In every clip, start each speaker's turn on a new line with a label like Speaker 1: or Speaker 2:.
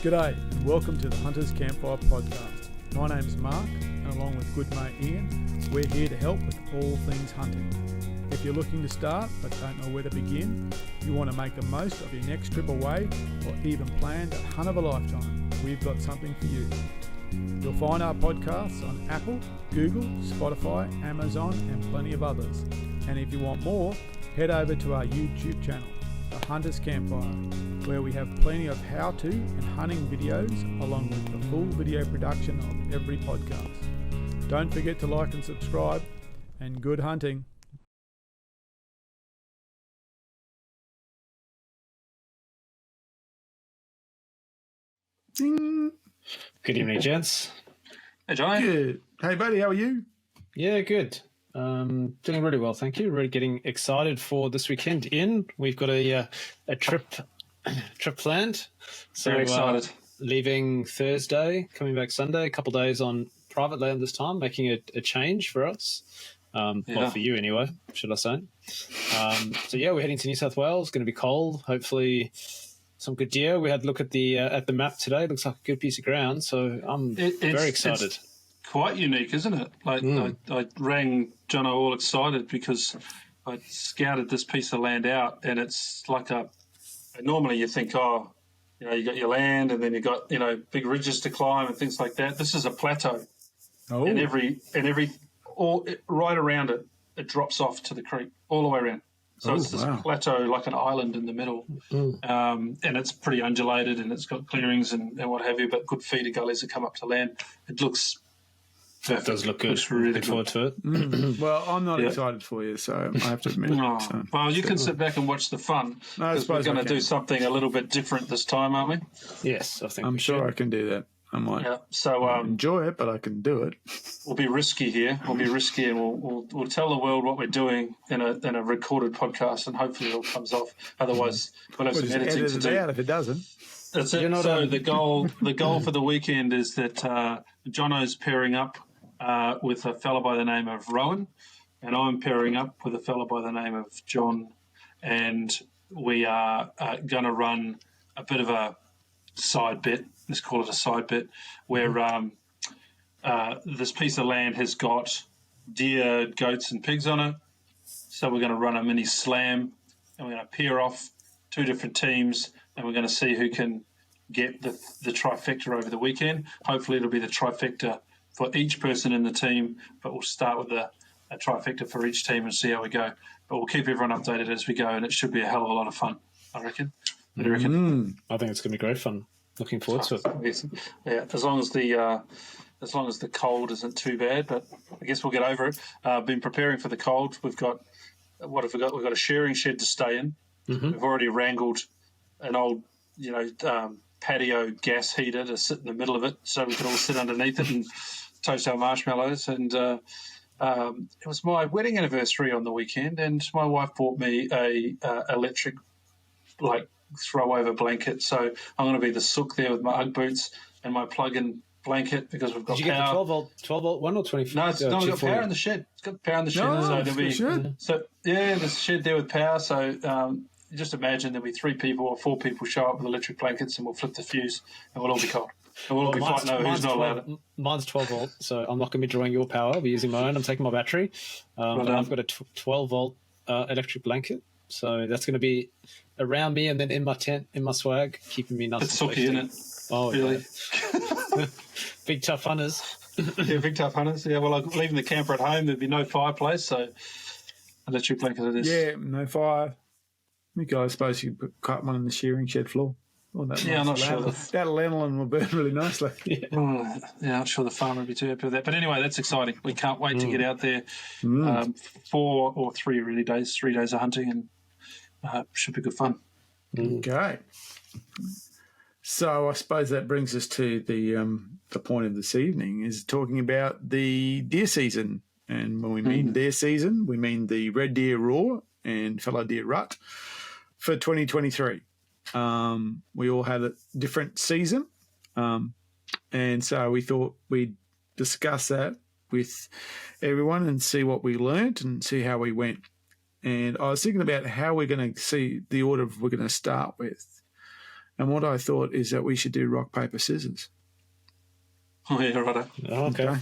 Speaker 1: G'day and welcome to the Hunters Campfire podcast. My name's Mark and along with good mate Ian, we're here to help with all things hunting. If you're looking to start but don't know where to begin, you want to make the most of your next trip away or even plan that hunt of a lifetime, we've got something for you. You'll find our podcasts on Apple, Google, Spotify, Amazon and plenty of others. And if you want more, head over to our YouTube channel, The Hunters Campfire, where we have plenty of how-to and hunting videos along with the full video production of every podcast. Don't forget to like and subscribe, and good hunting. Ding.
Speaker 2: Good evening, gents.
Speaker 3: Hey, Johnny.
Speaker 1: Good. Hey, buddy, how are you?
Speaker 2: Yeah, good. Doing really well, thank you. Really getting excited for this weekend. We've got a trip planned. So
Speaker 3: Very excited.
Speaker 2: Leaving Thursday, coming back Sunday. A couple of days on private land this time, making a change for us. Well, for you anyway, should I say? So yeah, we're heading to New South Wales. Going to be cold. Hopefully, some good deer. We had a look at the map today. Looks like a good piece of ground. So I'm very excited.
Speaker 3: It's quite unique, isn't it? Like I rang Jono all excited because I scouted this piece of land out, and it's like normally you think, you got your land, and then you got big ridges to climb and things like that. This is a plateau, and right around it drops off to the creek all the way around. So it's this plateau, like an island in the middle, and it's pretty undulated, and it's got clearings and what have you, but good feeder gullies that come up to land. It looks perfect.
Speaker 2: It does look good.
Speaker 3: Looks really
Speaker 2: Look forward to it.
Speaker 1: Well, I'm not excited for you, so I have to admit.
Speaker 3: Well, you can sit back and watch the fun, because we're going to do something a little bit different this time, aren't we?
Speaker 2: Yes, I think
Speaker 1: I'm sure I can do that. I might enjoy it, but I can do it.
Speaker 3: We'll be risky here. We'll be risky, and we'll tell the world what we're doing in a recorded podcast, and hopefully it all comes off. Otherwise, we'll have some editing to do.
Speaker 1: Out if it doesn't.
Speaker 3: That's it. So the goal for the weekend is that Jono's pairing up with a fellow by the name of Rowan, and I'm pairing up with a fellow by the name of John, and we are going to run a bit of a side bet. Let's call it a side bet, where this piece of land has got deer, goats, and pigs on it. So we're going to run a mini slam, and we're going to pair off two different teams, and we're going to see who can get the trifecta over the weekend. Hopefully it'll be the trifecta for each person in the team, but we'll start with a trifecta for each team and see how we go. But we'll keep everyone updated as we go, and it should be a hell of a lot of fun, I reckon. What do you reckon?
Speaker 2: I think it's going to be great fun. Looking forward to it.
Speaker 3: Yeah, as long as the cold isn't too bad, but I guess we'll get over it. Been preparing for the cold. We've got We've got a shearing shed to stay in. Mm-hmm. We've already wrangled an old patio gas heater to sit in the middle of it, so we could all sit underneath it and toast our marshmallows. And it was my wedding anniversary on the weekend, and my wife bought me a electric throw over blanket, so I'm going to be the sook there with my Ugg boots and my plug-in blanket, because we've got
Speaker 2: Did you
Speaker 3: power.
Speaker 2: Get the 12 volt one or 24?
Speaker 3: No, we've got power in the shed. It's got power in the shed. There's a shed there with power. So just imagine there'll be 3 people or 4 people show up with electric blankets, and we'll flip the fuse, and we'll all be cold. And we'll all be fighting over who's not allowed it.
Speaker 2: Mine's 12 volt, so I'm not going to be drawing your power. I'll be using my own. I'm taking my battery. But I've got a 12 volt electric blanket, so that's going to be around me and then in my tent, in my swag, keeping me nice.
Speaker 3: It's sooky, isn't it?
Speaker 2: Oh,
Speaker 3: really?
Speaker 2: Yeah. Big tough hunters.
Speaker 3: Yeah, big tough hunters. Yeah, well, leaving the camper at home, there'd be no fireplace, so electric blanket it is.
Speaker 1: Yeah, no fire. I suppose you could cut one in the shearing shed floor.
Speaker 3: I'm not sure.
Speaker 1: That lanolin will burn really nicely.
Speaker 3: Yeah, I'm not sure the farmer would be too happy with that. But anyway, that's exciting. We can't wait to get out there. 4 or 3 really days, 3 days of hunting, and should be good fun.
Speaker 1: Okay. So I suppose that brings us to the point of this evening, is talking about the deer season. And when we mean deer season, we mean the red deer raw and fallow deer rut for 2023. We all had a different season. And so we thought we'd discuss that with everyone and see what we learnt and see how we went. And I was thinking about how we're going to see the order we're going to start with. And what I thought is that we should do rock, paper, scissors.
Speaker 3: Oh, yeah, right.
Speaker 2: Okay.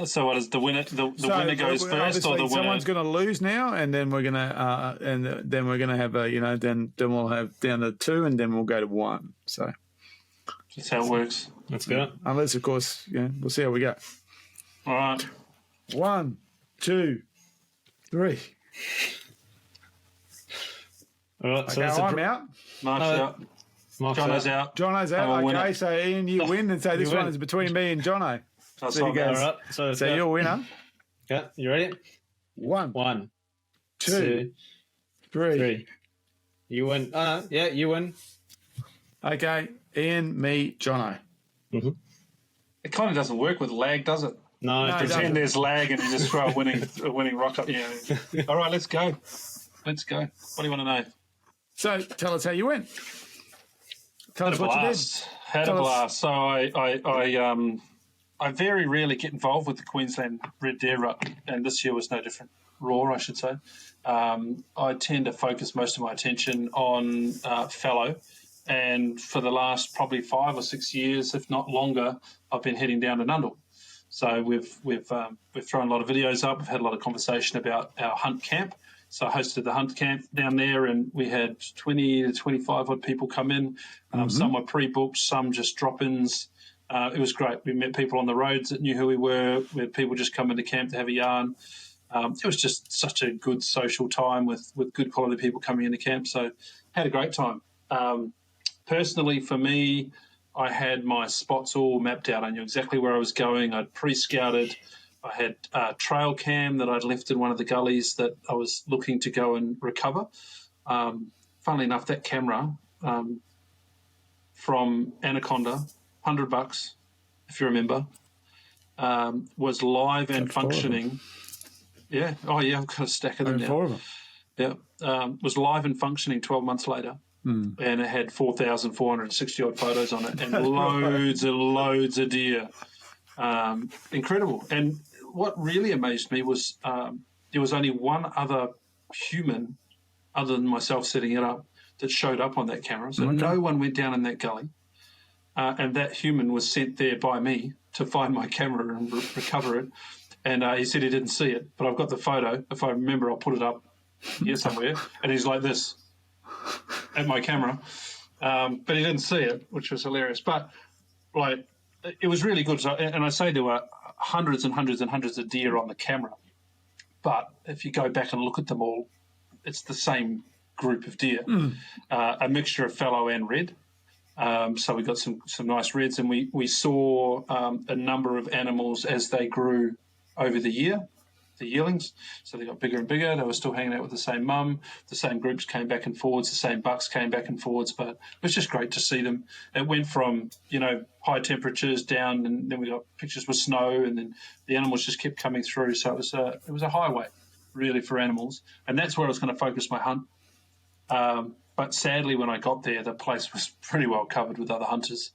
Speaker 3: So what is the winner? The winner goes first, or the winner?
Speaker 1: Someone's going to lose now, and then we're going to have a then we'll have down to 2, and then we'll go to 1. So
Speaker 3: that's how it works.
Speaker 2: Let's go.
Speaker 1: Unless, of course, we'll see how we go.
Speaker 3: All right.
Speaker 1: 1, 2, 3.
Speaker 2: All right.
Speaker 1: Okay, so I'm out.
Speaker 3: Mark's out. Jono's out.
Speaker 1: Jono's out. Okay, so Ian, you win, and so this one is between me and Jono.
Speaker 3: So
Speaker 1: you go.
Speaker 2: All right. So
Speaker 1: you're a winner.
Speaker 2: Yeah, you ready?
Speaker 1: 1,
Speaker 2: 2,
Speaker 1: 3.
Speaker 2: You win. You win.
Speaker 1: Okay, Ian, me, Jono.
Speaker 2: Mm-hmm.
Speaker 3: It kind of doesn't work with lag, does it?
Speaker 2: No,
Speaker 3: pretend there's lag and you just throw a winning rock up. Yeah. All right, let's go. Let's go. What do you want to know?
Speaker 1: So tell us how you went. Tell us what you did.
Speaker 3: Had a blast. So I very rarely get involved with the Queensland Red Deer Rut, and this year was no different. Raw, I should say. I tend to focus most of my attention on fallow, and for the last probably 5 or 6 years, if not longer, I've been heading down to Nundle. So we've thrown a lot of videos up. We've had a lot of conversation about our hunt camp. So I hosted the hunt camp down there, and we had 20 to 25 odd people come in. Some were pre-booked, some just drop-ins. It was great. We met people on the roads that knew who we were. We had people just come into camp to have a yarn. It was just such a good social time with good quality people coming into camp. So had a great time. Personally, for me, I had my spots all mapped out. I knew exactly where I was going. I'd pre-scouted. I had a trail cam that I'd left in one of the gullies that I was looking to go and recover. Funnily enough, that camera from Anaconda, $100, if you remember, was live and functioning. Yeah. Oh, yeah, I've got a stack of them now.
Speaker 1: 4 of them.
Speaker 3: Yeah. Was live and functioning 12 months later. And it had 4,460 odd photos on it and loads and loads of deer. Incredible. And what really amazed me was there was only one other human other than myself setting it up that showed up on that camera. So no one went down in that gully. And that human was sent there by me to find my camera and recover it. And he said he didn't see it, but I've got the photo. If I remember, I'll put it up here somewhere. And he's like this at my camera. But he didn't see it, which was hilarious. But like, it was really good. So, and I say there were hundreds and hundreds and hundreds of deer on the camera. But if you go back and look at them all, it's the same group of deer, a mixture of fallow and red. So we got some nice reds, and we saw a number of animals as they grew over the year, the yearlings. So they got bigger and bigger. They were still hanging out with the same mum. The same groups came back and forwards. The same bucks came back and forwards. But it was just great to see them. It went from, high temperatures down, and then we got pictures with snow, and then the animals just kept coming through. So it was a highway, really, for animals. And that's where I was going to focus my hunt. But sadly, when I got there, the place was pretty well covered with other hunters.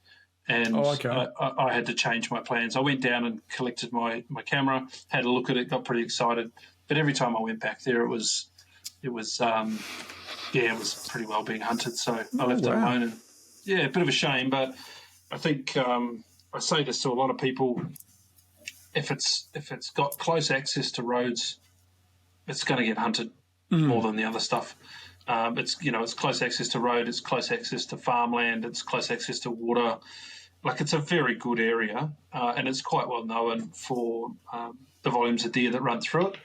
Speaker 3: And I had to change my plans. I went down and collected my camera, had a look at it, got pretty excited. But every time I went back there, it was pretty well being hunted. So I left it alone. And a bit of a shame. But I think I say this to a lot of people: if it's got close access to roads, it's going to get hunted more than the other stuff. It's close access to road, it's close access to farmland, it's close access to water. Like, it's a very good area, and it's quite well known for the volumes of deer that run through it.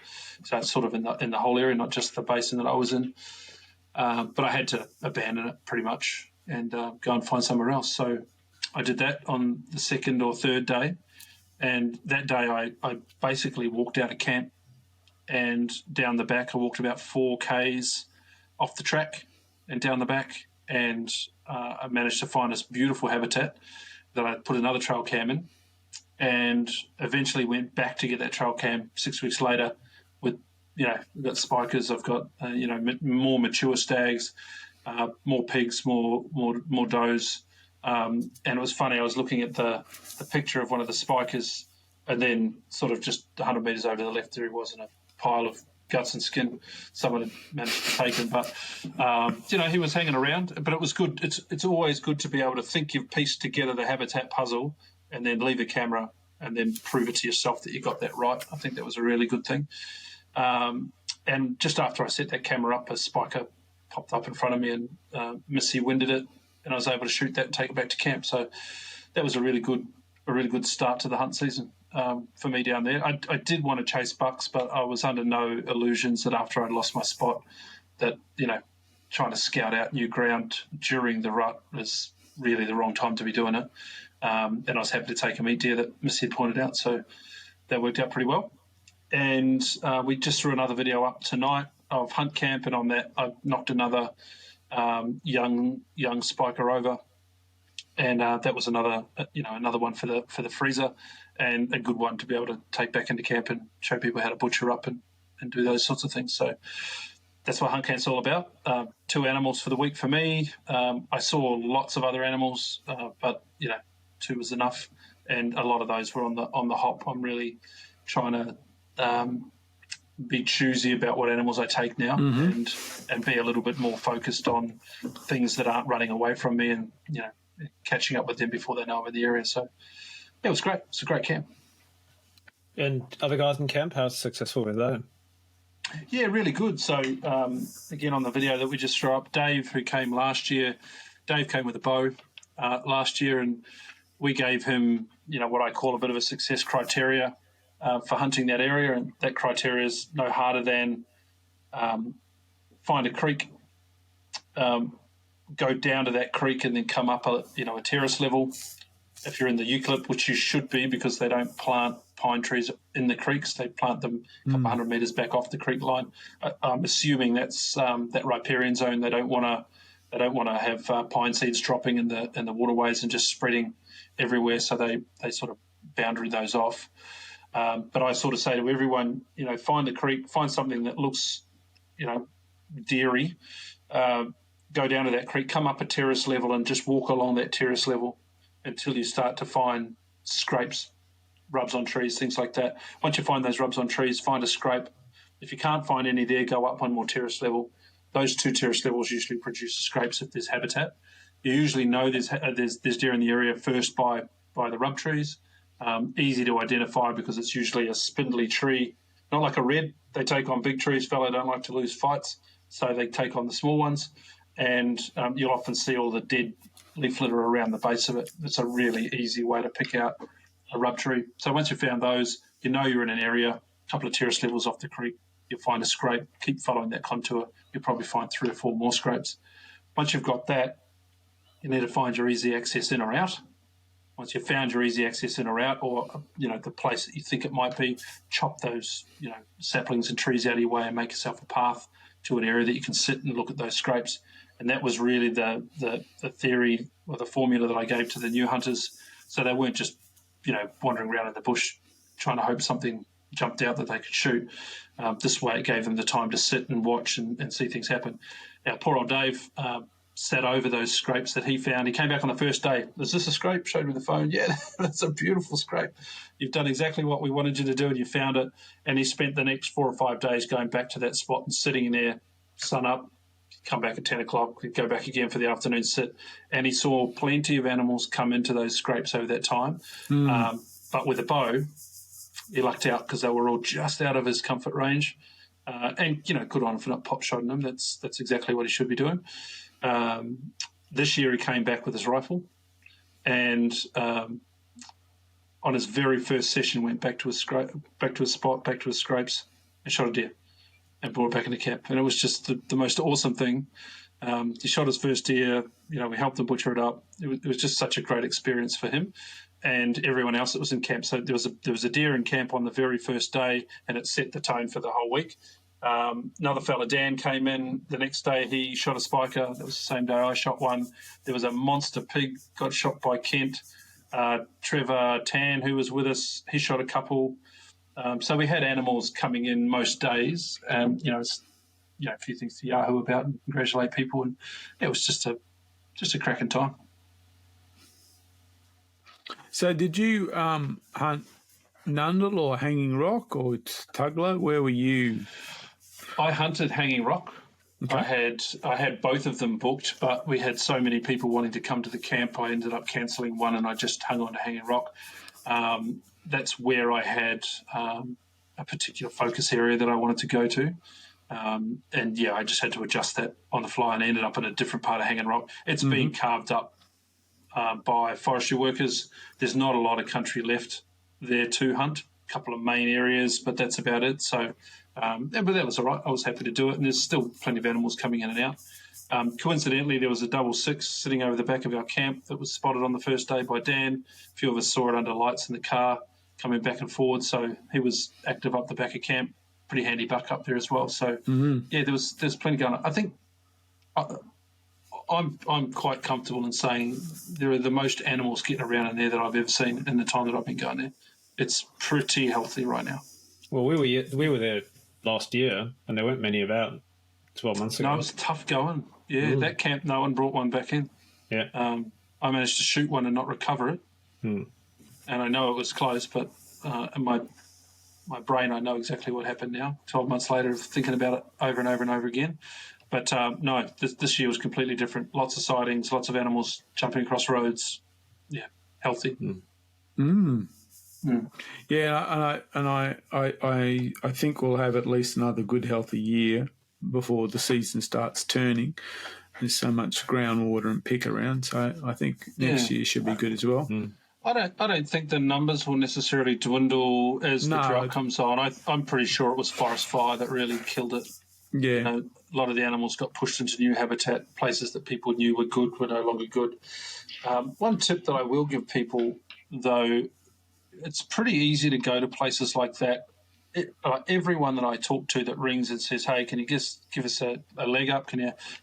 Speaker 3: So it's sort of in the whole area, not just the basin that I was in. But I had to abandon it pretty much and go and find somewhere else. So I did that on the second or third day, and that day I basically walked out of camp and down the back. I walked about 4 Ks off the track and down the back, and I managed to find this beautiful habitat that I put another trail cam in, and eventually went back to get that trail cam 6 weeks later with, we've got spikers, I've got, more mature stags, more pigs, more does. And it was funny, I was looking at the picture of one of the spikers, and then sort of just 100 metres over to the left there he was in a pile of guts and skin. Someone had managed to take him, but he was hanging around. But it was good. It's always good to be able to think you've pieced together the habitat puzzle and then leave a camera and then prove it to yourself that you got that right. I think that was a really good thing. And just after I set that camera up, a spiker popped up in front of me and Missy winded it, and I was able to shoot that and take it back to camp. So that was a really good start to the hunt season for me down there. I did want to chase bucks, but I was under no illusions that after I'd lost my spot that, trying to scout out new ground during the rut was really the wrong time to be doing it. And I was happy to take a meat deer that Missy had pointed out. So that worked out pretty well. And we just threw another video up tonight of hunt camp, and on that I knocked another young spiker over, and that was another one for the freezer, and a good one to be able to take back into camp and show people how to butcher up and do those sorts of things. So that's what hunt camp's all about. 2 animals for the week for me. I saw lots of other animals, but 2 was enough, and a lot of those were on the hop. I'm really trying to be choosy about what animals I take now, and be a little bit more focused on things that aren't running away from me, and catching up with them before they know I'm in the area. So it was great. It's a great camp.
Speaker 2: And other guys in camp, how successful were they?
Speaker 3: Yeah, really good. So again, on the video that we just threw up, Dave, who came last year, Dave came with a bow last year, and we gave him what I call a bit of a success criteria for hunting that area, and that criteria is no harder than find a creek, go down to that creek and then come up a terrace level. If you're in the eucalypt, which you should be, because they don't plant pine trees in the creeks, they plant them a couple hundred metres back off the creek line. I'm assuming that's that riparian zone. They don't want to have pine seeds dropping in the waterways and just spreading everywhere. So they sort of boundary those off. But I sort of say to everyone, find a creek, find something that looks, deery, go down to that creek, come up a terrace level and just walk along that terrace level until you start to find scrapes, rubs on trees, things like that. Once you find those rubs on trees, find a scrape. If you can't find any there, go up one more terrace level. Those 2 terrace levels usually produce scrapes if there's habitat. You usually know there's deer in the area first by the rub trees. Easy to identify because it's usually a spindly tree, not like a red. They take on big trees. Fallow don't like to lose fights, so they take on the small ones, and you'll often see all the dead leaf litter around the base of it. It's a really easy way to pick out a rub tree. So once you've found those, you're in an area, a couple of terrace levels off the creek, you'll find a scrape, keep following that contour, you'll probably find 3 or 4 more scrapes. Once you've got that, you need to find your easy access in or out. Once you've found your easy access in or out, or the place that you think it might be, chop those saplings and trees out of your way and make yourself a path to an area that you can sit and look at those scrapes. And that was really the theory or the formula that I gave to the new hunters, so they weren't just wandering around in the bush trying to hope something jumped out that they could shoot. This way it gave them the time to sit and watch and see things happen. Now, poor old Dave sat over those scrapes that he found. He came back on the first day. Is this a scrape? Showed me the phone. Yeah, that's a beautiful scrape. You've done exactly what we wanted you to do, and you found it. And he spent the next 4 or 5 days going back to that spot and sitting in there, sun up, come back at 10 o'clock, go back again for the afternoon sit. And he saw plenty of animals come into those scrapes over that time. But with a bow, he lucked out because they were all just out of his comfort range. And, good on him for not pop shotting them. That's exactly what he should be doing. This year he came back with his rifle, and on his very first session went back to his spot, back to his scrapes, and shot a deer and brought it back into camp. And it was just the most awesome thing. He shot his first deer. We helped him butcher it up. It was just such a great experience for him and everyone else that was in camp. So there was a deer in camp on the very first day, and it set the tone for the whole week. Another fella, Dan, came in the next day. He shot a spiker. That was the same day I shot one. There was a monster pig got shot by Kent. Trevor Tan, who was with us, he shot a couple. So we had animals coming in most days. It's, a few things to yahoo about and congratulate people, and it was just a cracking time.
Speaker 1: So did you hunt Nundle or Hanging Rock or Tugler? Where were you?
Speaker 3: I hunted Hanging Rock.
Speaker 1: Okay.
Speaker 3: I had both of them booked, but we had so many people wanting to come to the camp, I ended up cancelling one, and I just hung on to Hanging Rock. That's where I had a particular focus area that I wanted to go to. And yeah, I just had to adjust that on the fly and ended up in a different part of Hanging Rock. It's being carved up by forestry workers. There's not a lot of country left there to hunt. A couple of main areas, but that's about it. So, but that was all right. I was happy to do it, and there's still plenty of animals coming in and out. Coincidentally, there was a 6 sitting over the back of our camp that was spotted on the first day by Dan. A few of us saw it under lights in the car coming back and forward, so he was active up the back of camp. Pretty handy buck up there as well. So, yeah, there's plenty going on. I think I'm quite comfortable in saying there are the most animals getting around in there that I've ever seen in the time that I've been going there. It's pretty healthy right now.
Speaker 2: Well, we were there last year, and there weren't many about 12 months ago.
Speaker 3: No, it was tough going. Yeah, that camp, no one brought one back in.
Speaker 2: Yeah.
Speaker 3: I managed to shoot one and not recover it. And I know it was close, but in my brain, I know exactly what happened now, 12 months later, thinking about it over and over and over again. But no, this year was completely different. Lots of sightings, lots of animals jumping across roads. Yeah, healthy.
Speaker 1: Yeah, and I think we'll have at least another good, healthy year before the season starts turning. There's so much groundwater and pick around, so I think next year should be good as well.
Speaker 3: I don't think the numbers will necessarily dwindle as the drought comes on. I'm pretty sure it was forest fire that really killed it.
Speaker 1: Yeah.
Speaker 3: You know, a lot of the animals got pushed into new habitat. Places that people knew were good were no longer good. One tip that I will give people, though, it's pretty easy to go to places like that. Everyone that I talk to that rings and says, "Hey, can you just give us a leg up? Can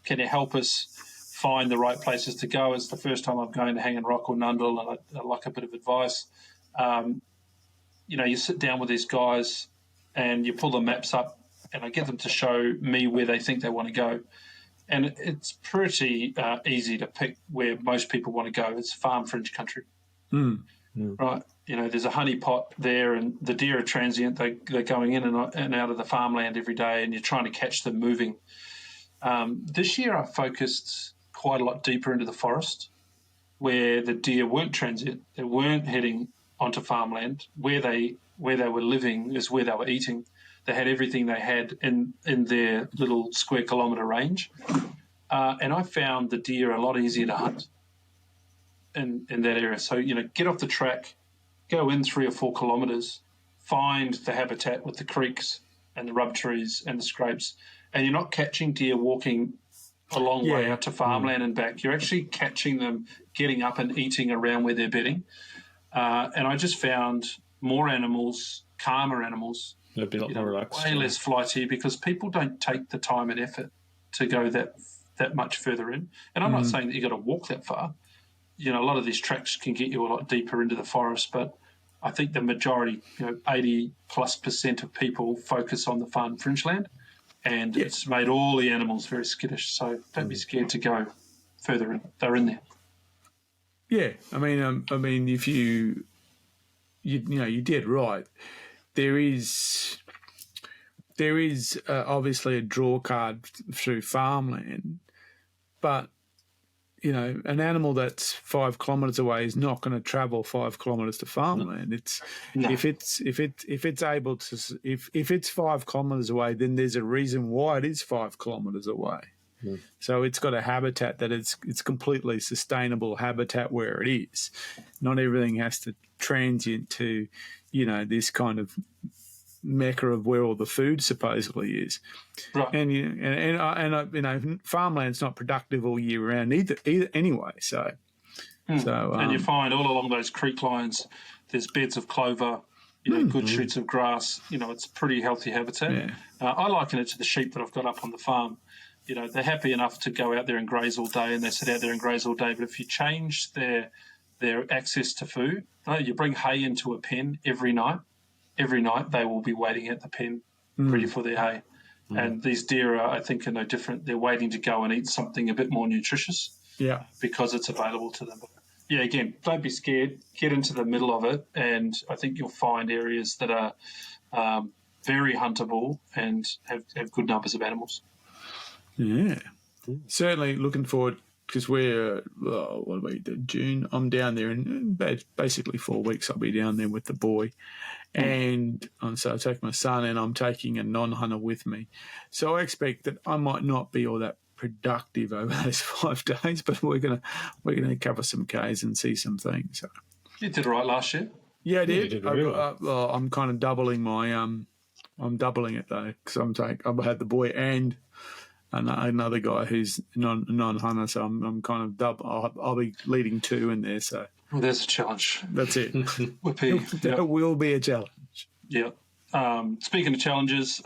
Speaker 3: you help us find the right places to go?" It's the first time I'm going to Hanging Rock or Nundle, and I'd like a bit of advice. You sit down with these guys and you pull the maps up, and I get them to show me where they think they want to go. And it's pretty easy to pick where most people want to go. It's farm fringe country. Right? There's a honey pot there, and the deer are transient. They're going in and out of the farmland every day, and you're trying to catch them moving. This year I focused quite a lot deeper into the forest where the deer weren't transient. They weren't heading onto farmland. Where they were living is where they were eating. They had everything they had in their little square kilometre range. And I found the deer a lot easier to hunt in that area. So, get off the track, go in 3 or 4 kilometres, find the habitat with the creeks and the rub trees and the scrapes, and you're not catching deer walking a long way out to farmland and back. You're actually catching them getting up and eating around where they're bedding. And I just found more animals, calmer animals,
Speaker 2: a bit more relaxed,
Speaker 3: way less flighty, because people don't take the time and effort to go that much further in. And I'm not saying that you've got to walk that far. A lot of these tracks can get you a lot deeper into the forest, but I think the majority, 80+% of people focus on the farm fringe land, and it's made all the animals very skittish. So don't be scared to go further in. They're in there.
Speaker 1: Yeah, I mean, if you did right. There is obviously a draw card through farmland, but an animal that's 5 kilometres away is not going to travel 5 kilometres to farmland. If it's able to, if it's 5 kilometres away, then there's a reason why it is 5 kilometres away. So it's got a habitat that it's completely sustainable habitat where it is. Not everything has to transient to, this kind of mecca of where all the food supposedly is. Right. And farmland's not productive all year round either anyway. So
Speaker 3: and you find all along those creek lines, there's beds of clover, good shoots of grass. It's pretty healthy habitat.
Speaker 1: Yeah.
Speaker 3: I liken it to the sheep that I've got up on the farm. They're happy enough to go out there and graze all day, and they sit out there and graze all day. But if you change their access to food, you bring hay into a pen every night they will be waiting at the pen ready for their hay. And these deer are, I think, are no different. They're waiting to go and eat something a bit more nutritious because it's available to them. But again, don't be scared. Get into the middle of it, and I think you'll find areas that are very huntable and have good numbers of animals.
Speaker 1: Yeah, certainly looking forward, because we're, what are we, June? I'm down there in basically 4 weeks. I'll be down there with the boy. And so I take my son and I'm taking a non-hunter with me. So I expect that I might not be all that productive over those 5 days, but we're gonna cover some Ks and see some things. So.
Speaker 3: You did all right last year.
Speaker 1: Yeah, I did.
Speaker 2: You did really well.
Speaker 1: I'm kind of doubling my I'm doubling it though, because I've had the boy and another guy who's non-hunter, so I'm kind of double. I'll be leading 2 in there, so.
Speaker 3: Well, there's a challenge.
Speaker 1: That's it.
Speaker 3: There
Speaker 1: will be a challenge.
Speaker 3: Yeah. Speaking of challenges,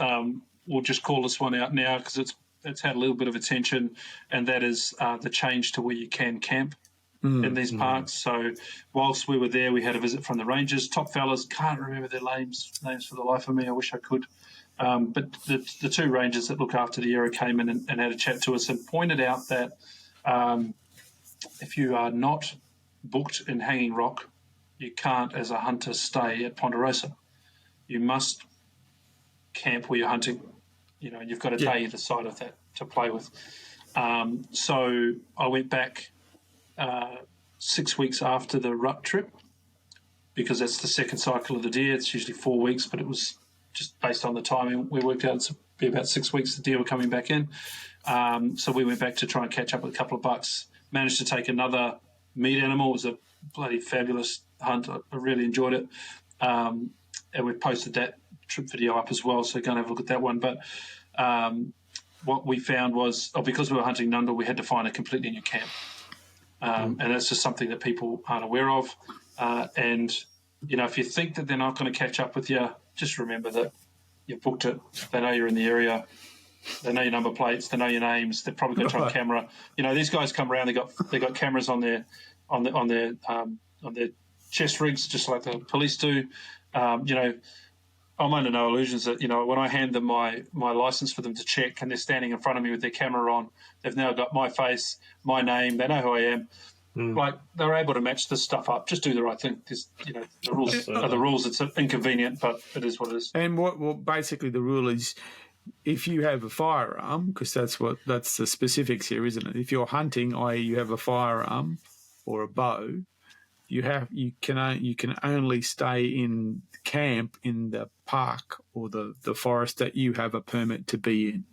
Speaker 3: we'll just call this one out now because it's had a little bit of attention, and that is the change to where you can camp in these parks. So whilst we were there, we had a visit from the rangers. Top fellas, can't remember their names for the life of me. I wish I could. But the 2 rangers that look after the area came in and had a chat to us and pointed out that if you are not booked in Hanging Rock, you can't, as a hunter, stay at Ponderosa. You must camp where you're hunting. And you've got a day either side of that to play with. So I went back 6 weeks after the rut trip, because that's the second cycle of the deer. It's usually 4 weeks, but it was just based on the timing. We worked out it'd be about 6 weeks the deer were coming back in. So we went back to try and catch up with a couple of bucks. Managed to take another meat animal. It was a bloody fabulous hunt. I really enjoyed it. And we've posted that trip video up as well, so go and have a look at that one. But what we found was, because we were hunting Nundle, we had to find a completely new camp. And that's just something that people aren't aware of. And, if you think that they're not going to catch up with you, just remember that you've booked it. They know you're in the area. They know your number plates. They know your names. They've probably got you on camera. These guys come around. They got cameras on their chest rigs, just like the police do. I'm under no illusions that when I hand them my license for them to check, and they're standing in front of me with their camera on, they've now got my face, my name. They know who I am. Like, they're able to match this stuff up. Just do the right thing. The rules are the rules. It's inconvenient, but it is what it is.
Speaker 1: And basically the rule is, if you have a firearm, because that's the specifics here, isn't it? If you're hunting, i.e. you have a firearm or a bow, you can only stay in camp in the park or the forest that you have a permit to be in.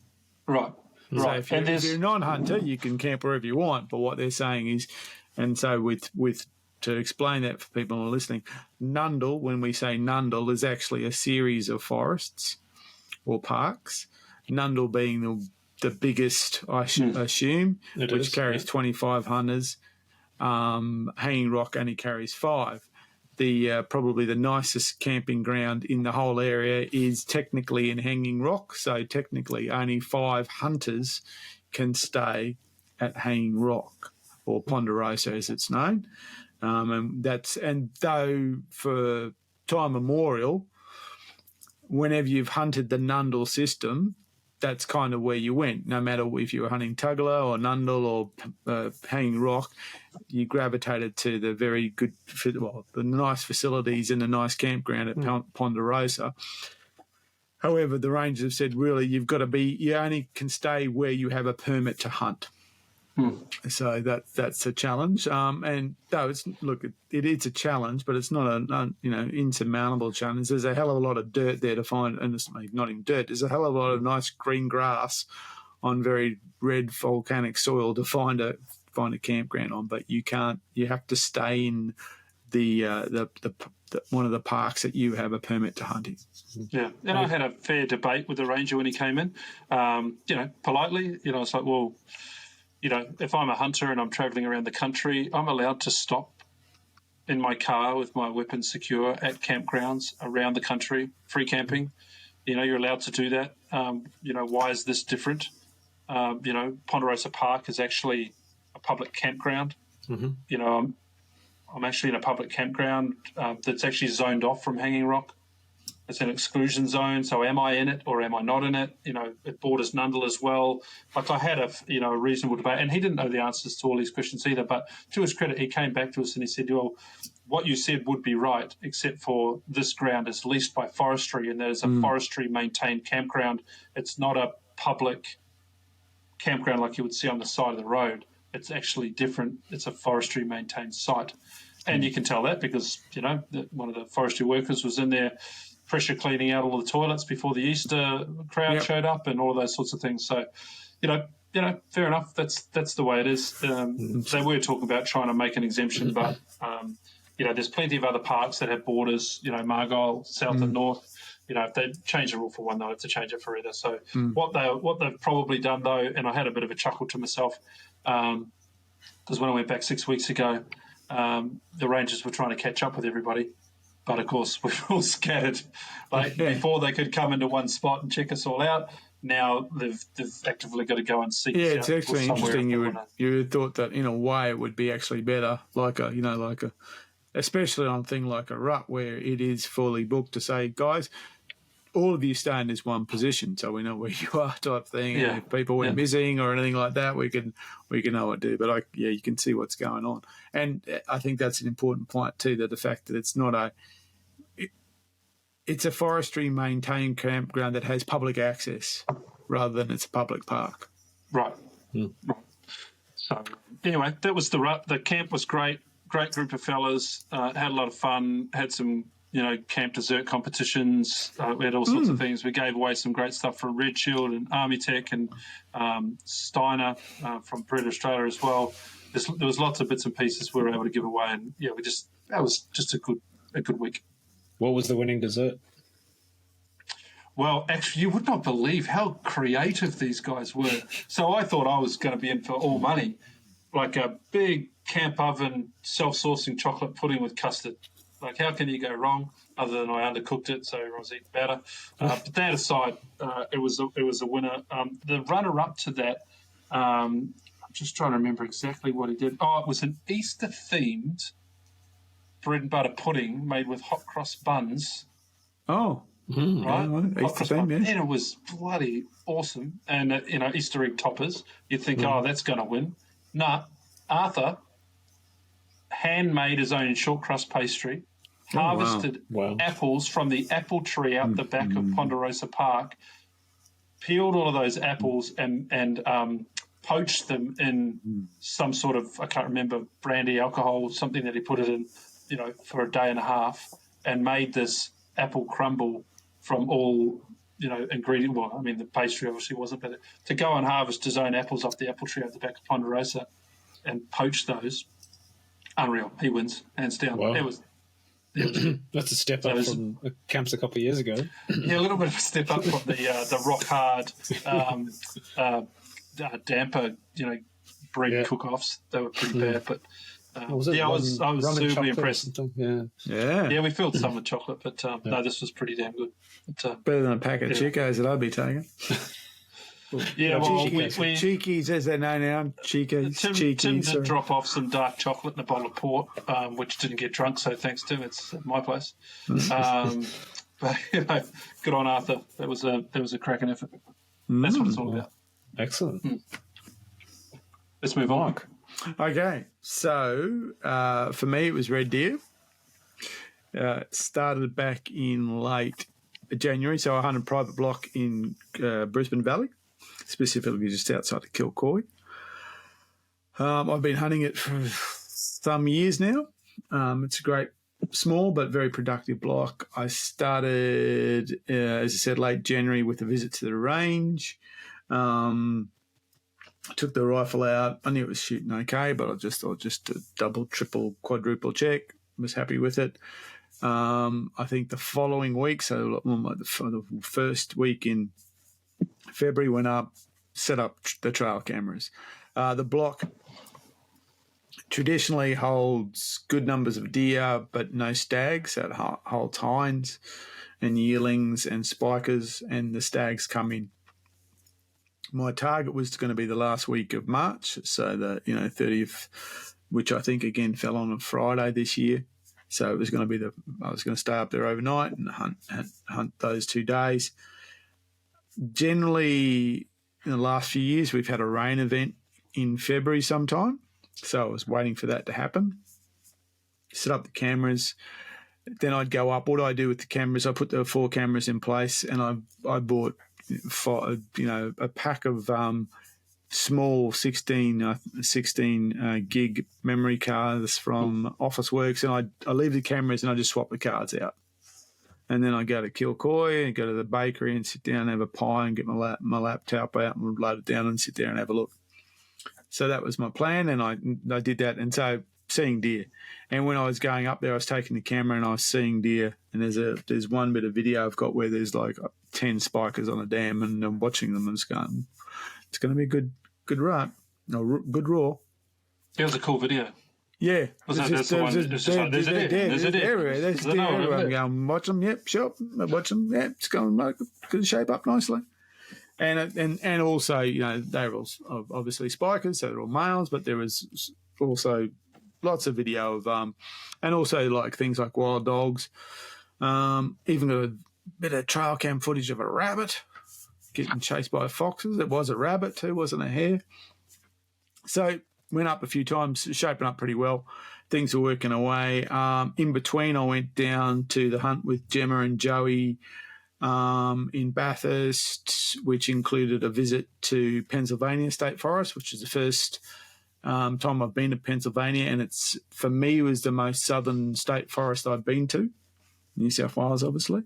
Speaker 3: Right.
Speaker 1: So if you're a non-hunter, you can camp wherever you want. But what they're saying is, and so to explain that for people who are listening, Nundle, when we say Nundle, is actually a series of forests or parks. Nundle being the biggest, I assume, which carries 25 hunters. Hanging Rock only carries 5. The probably the nicest camping ground in the whole area is technically in Hanging Rock. So technically only 5 hunters can stay at Hanging Rock, or Ponderosa as it's known. And though for time immemorial, whenever you've hunted the Nundle system, that's kind of where you went. No matter if you were hunting Tugela or Nundle or Hanging Rock, you gravitated to the very good, the nice facilities and the nice campground at Ponderosa. However, the rangers have said, really, you only can stay where you have a permit to hunt. So that's a challenge. And though it is a challenge, but it's not an insurmountable challenge. There's a hell of a lot of dirt there to find, and it's not even dirt. There's a hell of a lot of nice green grass on very red volcanic soil to find a campground on. But you can't. You have to stay in the one of the parks that you have a permit to hunt in.
Speaker 3: Yeah, and I had a fair debate with the ranger when he came in. Politely, it's like, well, if I'm a hunter and I'm travelling around the country, I'm allowed to stop in my car with my weapon secure at campgrounds around the country, free camping. You're allowed to do that. Why is this different? Ponderosa Park is actually a public campground. I'm actually in a public campground that's actually zoned off from Hanging Rock. It's an exclusion zone, so am I in it or am I not in it? It borders Nundle as well. Like I had a reasonable debate, and he didn't know the answers to all these questions either. But to his credit, he came back to us and he said, "Well, what you said would be right, except for this ground is leased by forestry, and there's a forestry maintained campground. It's not a public campground like you would see on the side of the road. It's actually different. It's a forestry maintained site." And you can tell that because, one of the forestry workers was in there pressure cleaning out all the toilets before the Easter crowd showed up and all of those sorts of things. So, fair enough. That's the way it is. They were talking about trying to make an exemption, but, there's plenty of other parks that have borders, Margole, south and north. If they change the rule for one, they'll have to change it for either. So what they've probably done, though, and I had a bit of a chuckle to myself, because when I went back 6 weeks ago, the Rangers were trying to catch up with everybody. But, of course, we're all scattered. Before they could come into one spot and check us all out, now they've actively got to go and seek.
Speaker 1: Yeah, it's actually interesting. You would thought that, in a way, it would be actually better, especially on a thing like a rut where it is fully booked, to say, guys, all of you stay in this one position so we know where you are, type thing.
Speaker 3: Yeah.
Speaker 1: And if people went missing or anything like that, we can know what to do. But you can see what's going on. And I think that's an important point too, that the fact that it's not it's a forestry maintained campground that has public access rather than it's a public park.
Speaker 3: Right. Right. So anyway, that was the rut. The camp was great. Great group of fellas. Had a lot of fun. Had some camp dessert competitions. We had all sorts of things. We gave away some great stuff from Red Shield and Army Tech and Steiner from Predator Australia as well. There was lots of bits and pieces we were able to give away, and that was just a good week.
Speaker 2: What was the winning dessert?
Speaker 3: Well, actually, you would not believe how creative these guys were. So I thought I was going to be in for all money, like a big camp oven self-sourcing chocolate pudding with custard. Like, how can you go wrong? Other than I undercooked it, so everyone's eating better. But that aside, it was a winner. The runner-up to that, I'm just trying to remember exactly what he did. Oh, it was an Easter-themed bread and butter pudding made with hot cross buns.
Speaker 1: Oh,
Speaker 3: right.
Speaker 1: Easter theme, yeah.
Speaker 3: And it was bloody awesome. And Easter egg toppers. You'd think, oh, that's going to win. Nah, Arthur handmade his own short crust pastry. Harvested apples from the apple tree out the back of Ponderosa Park, peeled all of those apples and poached them in some sort of, I can't remember, brandy, alcohol, something that he put it in, for a day and a half, and made this apple crumble from all, ingredient. Well, I mean, the pastry obviously wasn't, but to go and harvest his own apples off the apple tree at the back of Ponderosa and poach those, unreal. He wins, hands down.
Speaker 2: Wow.
Speaker 3: It was
Speaker 2: That's a step up from camps a couple of years ago.
Speaker 3: Yeah, a little bit of a step up from the rock hard damper, bread cook-offs. They were pretty bad, but I was super impressed. Yeah, we filled some with chocolate, but no, this was pretty damn good. But,
Speaker 1: better than a pack of Chicos that I'd be taking.
Speaker 3: Yeah, well, we
Speaker 1: Cheekies, as they know now. Cheekies.
Speaker 3: Tim did drop off some dark chocolate and a bottle of port, which didn't get drunk, so thanks, Tim. It's at my place. But good on Arthur. That was a cracking effort. That's what it's all about.
Speaker 2: Excellent.
Speaker 3: Let's move on.
Speaker 1: Okay, so for me it was Red Deer. Started back in late January, so I hunted private block in Brisbane Valley, specifically just outside of Kilcoy. I've been hunting it for some years now. It's a great, small but very productive block. I started, as I said, late January with a visit to the range. I took the rifle out. I knew it was shooting okay, but I just thought just a double, triple, quadruple check. Was happy with it. I think the following week, so the first week in February, went up, set up the trail cameras. The block traditionally holds good numbers of deer, but no stags. It holds hinds and yearlings and spikers, and the stags come in. My target was going to be the last week of March, so the 30th, which I think again fell on a Friday this year. So it was going to be I was going to stay up there overnight and hunt those 2 days. Generally, in the last few years, we've had a rain event in February sometime. So I was waiting for that to happen. Set up the cameras. Then I'd go up. What do I do with the cameras? I put the 4 cameras in place, and I bought a pack of small 16 gig memory cards from Officeworks, and I leave the cameras and I just swap the cards out. And then I go to Kilcoy and go to the bakery and sit down and have a pie and get my laptop out and load it down and sit there and have a look. So that was my plan, and I did that. And so seeing deer. And when I was going up there, I was taking the camera and I was seeing deer. And there's one bit of video I've got where there's like 10 spikers on a dam, and I'm watching them and it's going to be a good rut, no, good raw.
Speaker 3: It was a cool video.
Speaker 1: Yeah.
Speaker 3: There's a deer
Speaker 1: everywhere. There's deer everywhere. I'm going, watch them, yep, sure. Watch them, yep, it's going to shape up nicely. And also, they were all obviously spikers, so they're all males, but there was also lots of video of, and also like things like wild dogs. Even got a bit of trail cam footage of a rabbit getting chased by foxes. It was a rabbit too, wasn't a hare. So went up a few times, shaping up pretty well. Things were working away. In between, I went down to the hunt with Gemma and Joey in Bathurst, which included a visit to Pennsylvania State Forest, which is the first time I've been to Pennsylvania, and it's, for me, was the most southern state forest I've been to. New South Wales, obviously.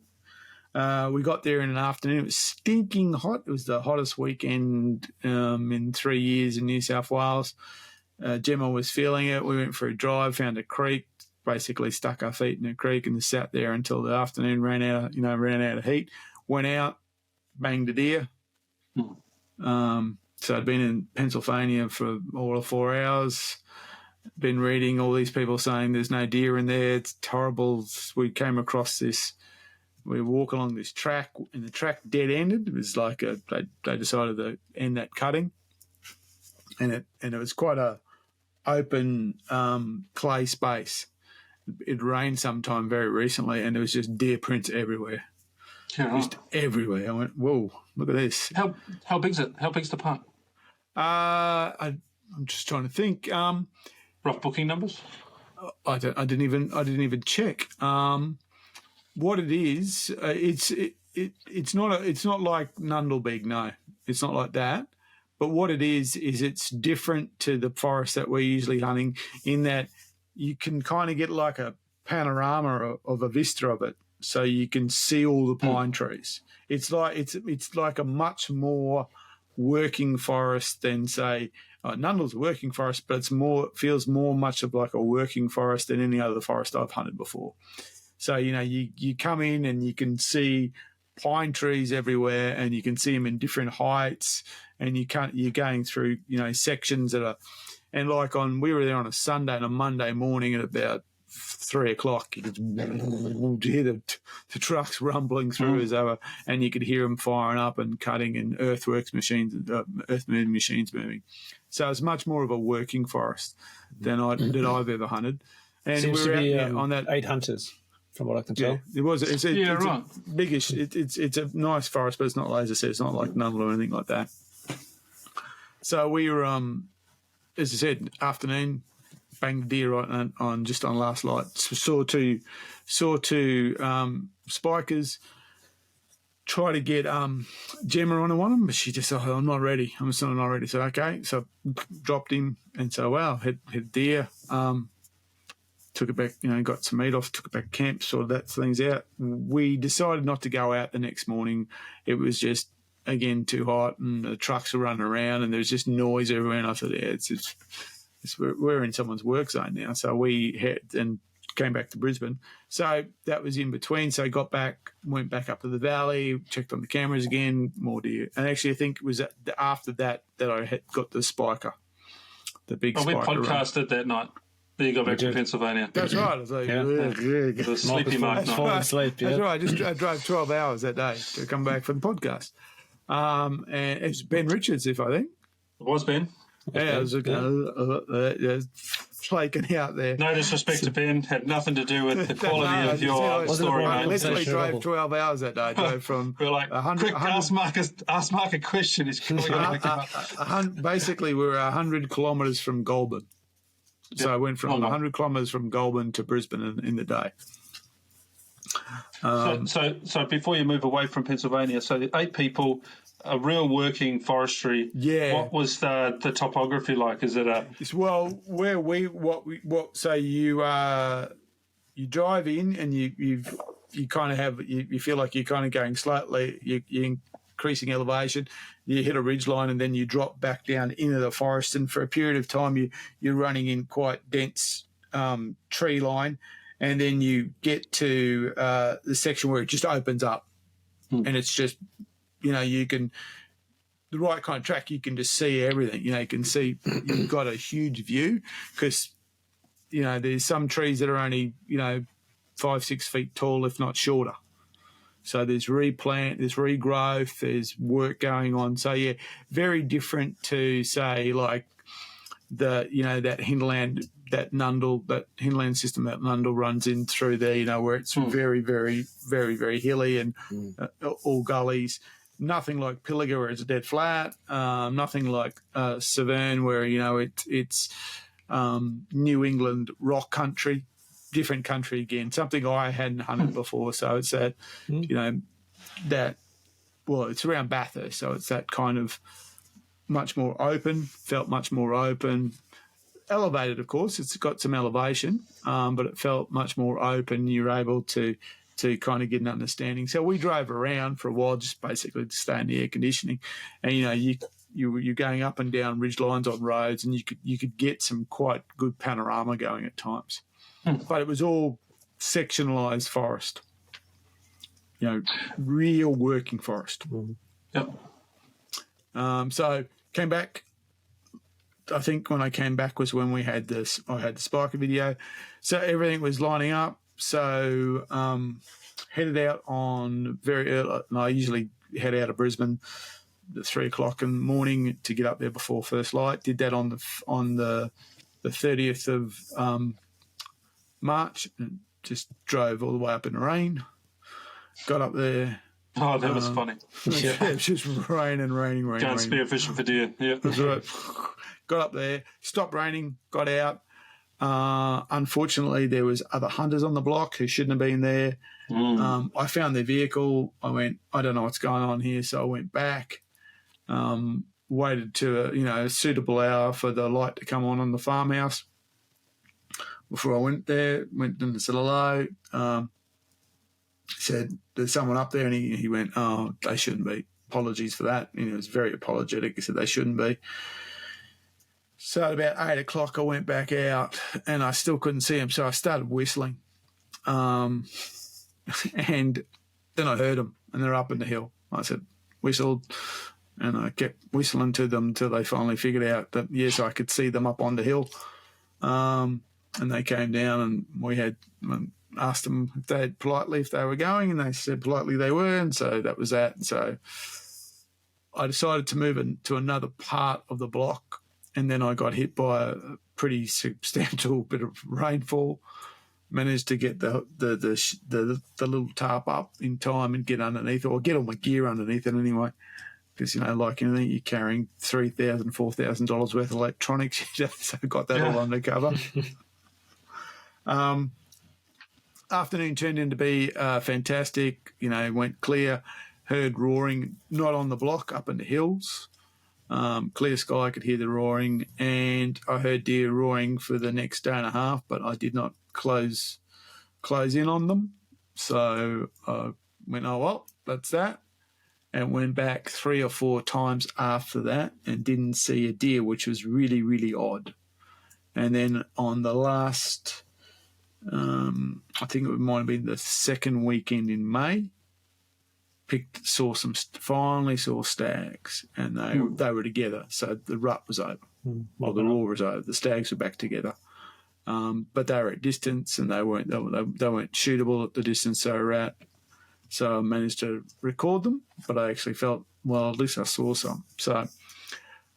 Speaker 1: We got there in an afternoon. It was stinking hot. It was the hottest weekend in 3 years in New South Wales. Gemma was feeling it. We went for a drive, found a creek, basically stuck our feet in a creek and sat there until the afternoon, ran out of heat. Went out, banged a deer. So I'd been in Pennsylvania for all of 4 hours. Been reading all these people saying there's no deer in there. It's horrible. We came across this. We walk along this track, and the track dead ended. It was like they decided to end that cutting, and it was quite a open clay space. It rained sometime very recently, and there was just deer prints everywhere, just everywhere. I went, whoa, look at this.
Speaker 3: How big's it? How big's the park?
Speaker 1: I'm just trying to think.
Speaker 3: Rough booking numbers?
Speaker 1: I didn't even check. What it is, it's not like Nundlebeag, no, it's not like that. But what it is it's different to the forest that we're usually hunting, in that you can kind of get like a panorama of a vista of it, so you can see all the pine trees. It's like a much more working forest than, say, Nundle's a working forest, but feels much of like a working forest than any other forest I've hunted before. So, you come in and you can see pine trees everywhere, and you can see them in different heights, and you're going through, sections that are, and like we were there on a Sunday and a Monday morning at about 3 o'clock, you could hear the trucks rumbling through as over, and you could hear them firing up and cutting, and earth moving machines moving. So it's much more of a working forest than I've ever hunted. And
Speaker 2: Seems
Speaker 1: we were
Speaker 2: to be
Speaker 1: out on that
Speaker 2: 8 hunters, from what I can tell.
Speaker 1: It was. It's
Speaker 3: right.
Speaker 1: a biggish. It's a nice forest, but it's not, as I said, it's not like Nundle or anything like that. So we were, as I said, afternoon, banged the deer right on last light. Saw two spikers. Try to get Gemma on one of them, but she just said, I'm not ready. I'm still not ready. So okay, so dropped him, and so hit deer. Took it back, got some meat off, took it back to camp, sorted that things out. We decided not to go out the next morning. It was just, again, too hot, and the trucks were running around, and there was just noise everywhere. And I thought, we're in someone's work zone now. So we came back to Brisbane. So that was in between. So I got back, went back up to the valley, checked on the cameras again, more deer. And actually, I think it was after that I had got the spiker, the big spiker.
Speaker 3: We podcasted that night. Then you got back to Pennsylvania.
Speaker 1: That's right. I was like,
Speaker 3: It was sleepy mark night.
Speaker 2: Falling asleep, yeah.
Speaker 1: That's right. I drove 12 hours that day to come back for the podcast. And it's Ben Richards, I think.
Speaker 3: It was Ben.
Speaker 1: Yeah, it was flaking out there.
Speaker 3: No disrespect to Ben, had nothing to do with the quality of your story,
Speaker 1: I
Speaker 3: mate.
Speaker 1: literally drove 12 hours that day. Drove from
Speaker 3: We're like,
Speaker 1: 100,
Speaker 3: quick, ask Mark a question. He's
Speaker 1: basically, we were 100 kilometres from Goulburn. So I went from 100 kilometres from Goulburn to Brisbane in the day.
Speaker 3: So before you move away from Pennsylvania, so 8 people, a real working forestry.
Speaker 1: Yeah.
Speaker 3: What was the topography like? Is it a
Speaker 1: so you drive in and you kind of have you feel like you're kind of going slightly, you're increasing elevation. You hit a ridge line and then you drop back down into the forest, and for a period of time you're running in quite dense tree line, and then you get to the section where it just opens up, and it's just, you can, the right kind of track, you can just see everything. You can see, you've got a huge view because, there's some trees that are only, 5-6 feet tall, if not shorter. So there's replant, there's regrowth, there's work going on. So, yeah, very different to, say, like that hinterland, that hinterland system that Nundle runs in through there, where it's very, very, very, very hilly and all gullies. Nothing like Pilliga where it's dead flat. Nothing like Severn where, it's New England rock country. Different country again, something I hadn't hunted before. So it's that, it's around Bathurst. So it's that kind of much more open, felt much more open. Elevated, of course, it's got some elevation, but it felt much more open. You're able to kind of get an understanding. So we drove around for a while, just basically to stay in the air conditioning. And, you're going up and down ridge lines on roads, and you could get some quite good panorama going at times. But it was all sectionalised forest, real working forest.
Speaker 3: Yep.
Speaker 1: So came back. I think when I came back was when I had the spiker video. So everything was lining up. So headed out on very early. And I usually head out of Brisbane at 3 o'clock in the morning to get up there before first light. Did that on the 30th of March, and just drove all the way up in the rain. Got up there.
Speaker 3: Oh, that was funny.
Speaker 1: Yeah, it was just raining.
Speaker 3: Can't spear fishing for deer. Yeah,
Speaker 1: that's right. Got up there, stopped raining, got out. Unfortunately, there was other hunters on the block who shouldn't have been there. I found their vehicle. I went, I don't know what's going on here, so I went back. Waited to a suitable hour for the light to come on the farmhouse. Before I went there, went and said hello. Said, there's someone up there, and he went, oh, they shouldn't be. Apologies for that. He was very apologetic. He said they shouldn't be. So at about 8 o'clock, I went back out, and I still couldn't see him, so I started whistling. And then I heard them, and they're up in the hill. I said, whistled, and I kept whistling to them until they finally figured out that, yes, I could see them up on the hill. And they came down, and we had asked them politely if they were going, and they said politely they were, and so that was that. So I decided to move to another part of the block, and then I got hit by a pretty substantial bit of rainfall. Managed to get the little tarp up in time and get underneath, or get all my gear underneath it anyway. Because, like anything, you're carrying $3,000, $4,000 worth of electronics. So I got that all under cover. Afternoon turned in to be fantastic. Went clear, heard roaring, not on the block, up in the hills. Clear sky, I could hear the roaring, and I heard deer roaring for the next day and a half, but I did not close in on them. So I went, oh, well, that's that. And went back 3 or 4 times after that and didn't see a deer, which was really, really odd. And then on the last, I think it might have been the second weekend in May, finally saw stags, and they were together. So the rut was over, or the roar was over. The stags were back together, but they were at distance, and they weren't shootable at the distance they were at. So I managed to record them, but I actually felt, well, at least I saw some. So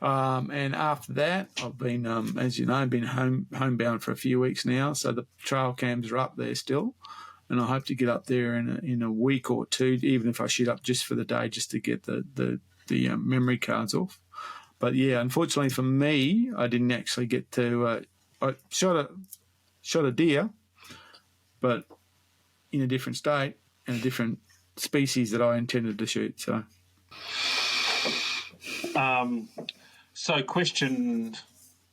Speaker 1: And after that, I've been, as you know, been homebound for a few weeks now. So the trail cams are up there still, and I hope to get up there in a week or two, even if I shoot up just for the day, just to get the memory cards off. But yeah, unfortunately for me, I didn't actually get to. I shot a deer, but in a different state and a different species that I intended to shoot. So.
Speaker 3: So, question,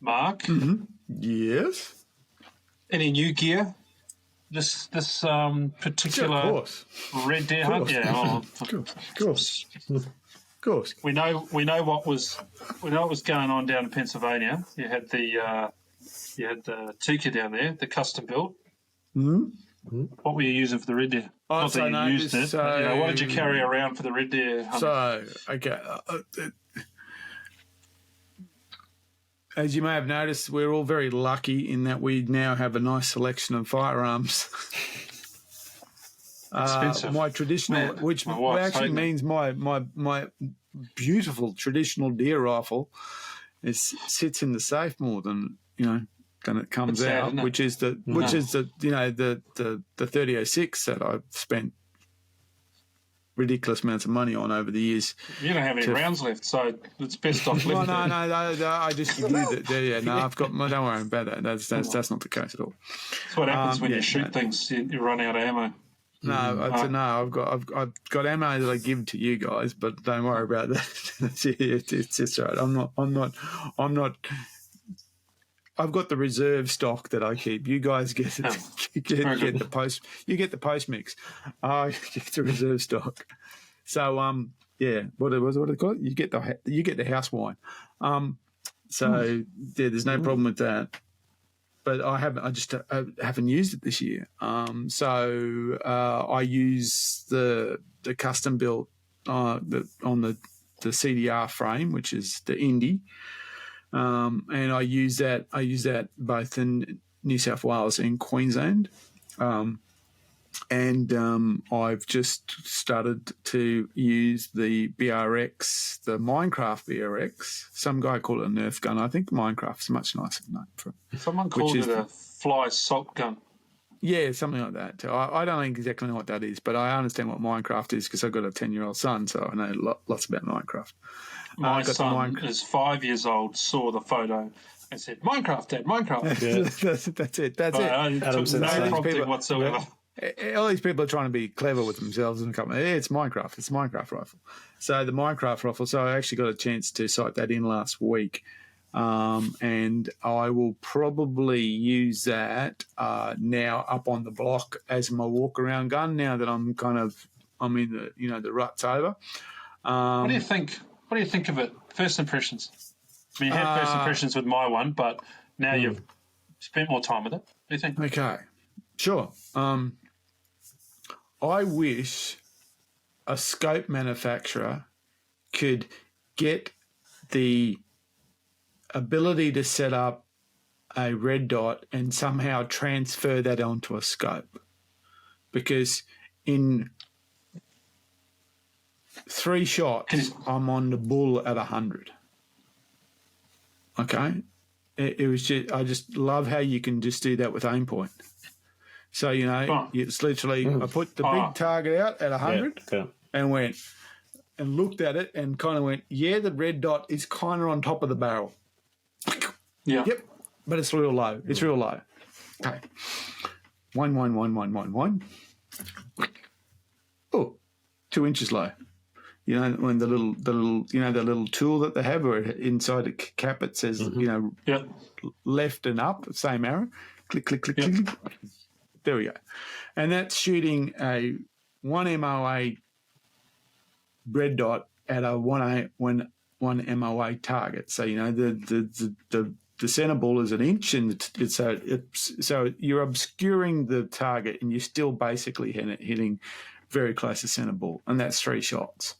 Speaker 3: Mark.
Speaker 1: Mm-hmm. Yes.
Speaker 3: Any new gear? This particular red deer hunt? Yeah,
Speaker 1: of course. We know
Speaker 3: what was going on down in Pennsylvania. You had the Tika down there, the custom build.
Speaker 1: Mm-hmm.
Speaker 3: What were you using for the red deer? Not that you used it. But, what did you carry around for the red deer hunt?
Speaker 1: So, okay. As you may have noticed, we're all very lucky in that we now have a nice selection of firearms.
Speaker 3: Expensive.
Speaker 1: My traditional, which actually means my beautiful traditional deer rifle sits in the safe more than it comes out, which is the 3006 that I've spent ridiculous amounts of money on over the years.
Speaker 3: You don't have any rounds left, so it's best off left.
Speaker 1: No, I just give you I've got. Don't worry about that. That's not the case at all.
Speaker 3: That's what happens when you shoot things. You run out of ammo.
Speaker 1: I've got ammo that I give to you guys, but don't worry about that. It's just right. I'm not. I've got the reserve stock that I keep. You guys get the post. You get the post mix. I get the reserve stock. So what do they call it? You get the house wine. There's no problem with that. But I haven't used it this year. I use the custom built on the CDR frame, which is the Indy. And I use that both in New South Wales and Queensland. I've just started to use the BRX, the Minecraft BRX. Some guy called it a Nerf gun. I think Minecraft's a much nicer name for it.
Speaker 3: Someone called it a fly salt gun.
Speaker 1: Yeah, something like that. I don't exactly know what that is, but I understand what Minecraft is because I've got a 10-year-old son, so I know lots about Minecraft.
Speaker 3: My son is 5 years old, saw the photo and said, Minecraft, Dad, Minecraft.
Speaker 1: Yeah. That's it.
Speaker 3: No prompting whatsoever.
Speaker 1: All these people are trying to be clever with themselves and come, it's Minecraft. It's a Minecraft rifle. So the Minecraft rifle, so I actually got a chance to sight that in last week. And I will probably use that now up on the block as my walk-around gun now that I'm in the rut's over.
Speaker 3: What do you think? What do you think of it? First impressions. I mean, you had first impressions with my one, but now you've spent more time with it. What do you think?
Speaker 1: Okay, sure. I wish a scope manufacturer could get the ability to set up a red dot and somehow transfer that onto a scope, because in 3 shots I'm on the bull at 100. Okay, it was just, I just love how you can just do that with aim point. So it's literally I put the big target out at 100 and went and looked at it and kind of went, the red dot is kind of on top of the barrel.
Speaker 3: Yeah.
Speaker 1: Yep. But it's real low. It's real low. Okay. 1, 1, 1, 1, 1, 1. Oh, 2 inches low. When the little tool that they have, or inside the cap it says, left and up, same arrow. Click, click, click, click. There we go. And that's shooting a 1 MOA red dot at a 1 MOA target. So the center ball is 1 inch, and so you're obscuring the target, and you're still basically hitting very close to center ball, and that's 3 shots.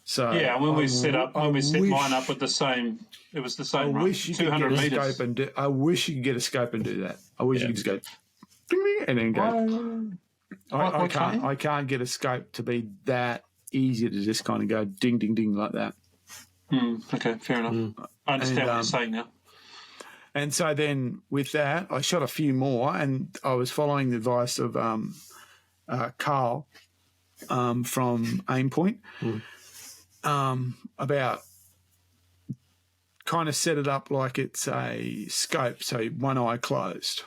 Speaker 1: So
Speaker 3: when we set mine up with the same, it was the same.
Speaker 1: I wish you 200 could get a scope and I wish you could get a scope and do that. I wish you could just go ding, ding, and then go. I can't get a scope to be that easy to just kind of go ding, ding, ding like that.
Speaker 3: Okay, fair enough. I understand what you're saying now.
Speaker 1: And so then with that, I shot a few more, and I was following the advice of Carl from Aimpoint about kind of set it up like it's a scope, so one eye closed.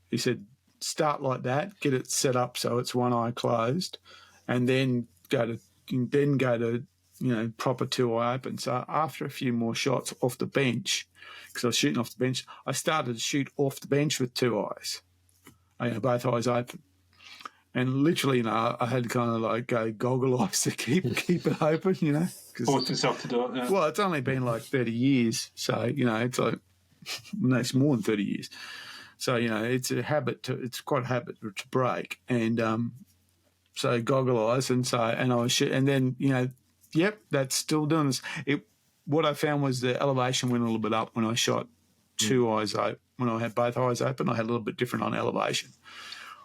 Speaker 1: He said, start like that, get it set up so it's one eye closed, and then go to proper two eye open. So after a few more shots off the bench, because I was shooting off the bench, I started to shoot off the bench with two eyes, both eyes open. And literally, I had to kind of like go goggle eyes to keep it open,
Speaker 3: Force yourself to do it, yeah.
Speaker 1: Well, it's only been like 30 years, so, it's like, no, it's more than 30 years. So, it's a habit it's quite a habit to break. And so goggle eyes, and I was shooting, and then, that's still doing this. What I found was the elevation went a little bit up when I shot two eyes open. When I had both eyes open, I had a little bit different on elevation.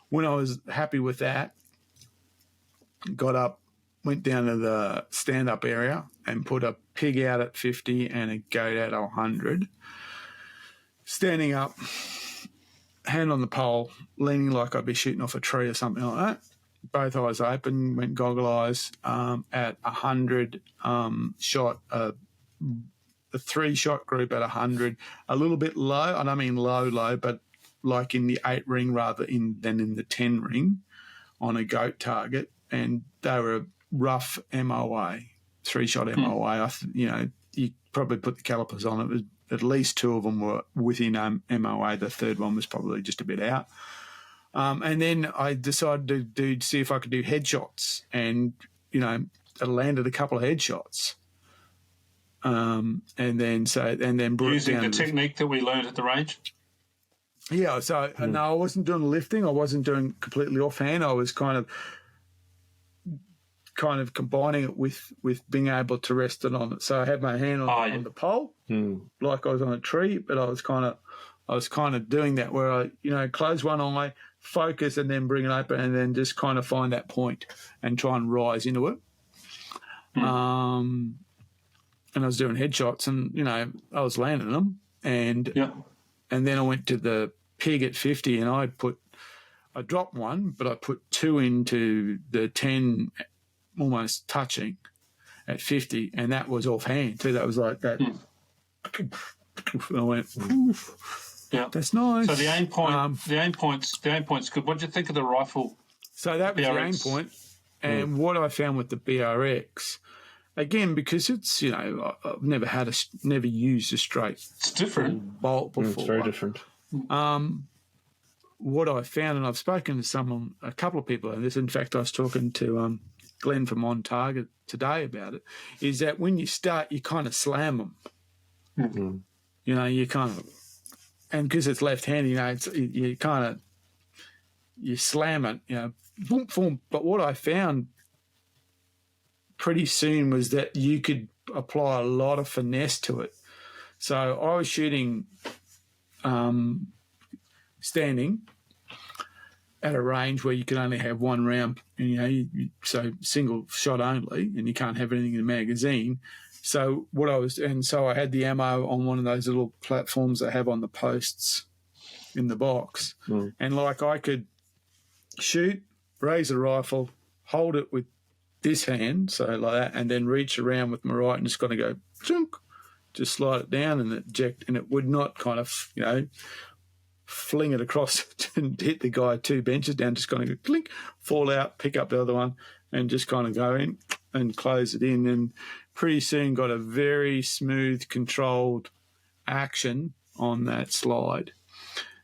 Speaker 1: When I was happy with that, got up, went down to the stand-up area and put a pig out at 50 and a goat out at 100. Standing up, hand on the pole, leaning like I'd be shooting off a tree or something like that. Both eyes open, went goggle eyes at 100, shot a 3-shot group at 100, a little bit low. I don't mean low, but like in the 8 ring rather than in the 10 ring on a goat target. And they were rough MOA, 3-shot MOA. You probably put the calipers on. It was at least 2 of them were within MOA. The third one was probably just a bit out. And then I decided to see if I could do headshots, and I landed a couple of headshots. And then brought
Speaker 3: using
Speaker 1: it down
Speaker 3: the technique that we learned at the range.
Speaker 1: Yeah, so no, I wasn't doing lifting. I wasn't doing completely offhand. I was kind of combining it with being able to rest it on it. So I had my hand on the pole, like I was on a tree, but I was kind of doing that where I close one eye, focus, and then bring it open, and then just kind of find that point and try and rise into it. And I was doing headshots, and I was landing them, and then I went to the pig at 50, and I dropped one, but I put 2 into the 10, almost touching at 50, and that was offhand too. That was like that. I went, oof, that's nice.
Speaker 3: So the aim point's good. What did you think of the rifle?
Speaker 1: So that was
Speaker 3: BRX?
Speaker 1: the aim point, and what I found with the BRX. Again, because it's, I've never used a straight
Speaker 3: It's different.
Speaker 1: bolt before.
Speaker 2: It's very different.
Speaker 1: What I found, and I've spoken to a couple of people, and this, in fact, I was talking to Glenn from On Target today about it, is that when you start, you kind of slam them.
Speaker 3: Mm-hmm.
Speaker 1: You kind of, and because it's left-handed, you slam it, boom, boom. But what I found pretty soon was that you could apply a lot of finesse to it. So I was shooting standing at a range where you can only have one round, and so single shot only, and you can't have anything in the magazine. So I had the ammo on one of those little platforms they have on the posts in the box, and I could shoot, raise a rifle, hold it with this hand, so like that, and then reach around with my right and just got to go, chunk, just slide it down and eject, and it would not kind of, fling it across and hit the guy 2 benches down, just kind of go clink, fall out, pick up the other one, and just kind of go in and close it in, and pretty soon got a very smooth, controlled action on that slide.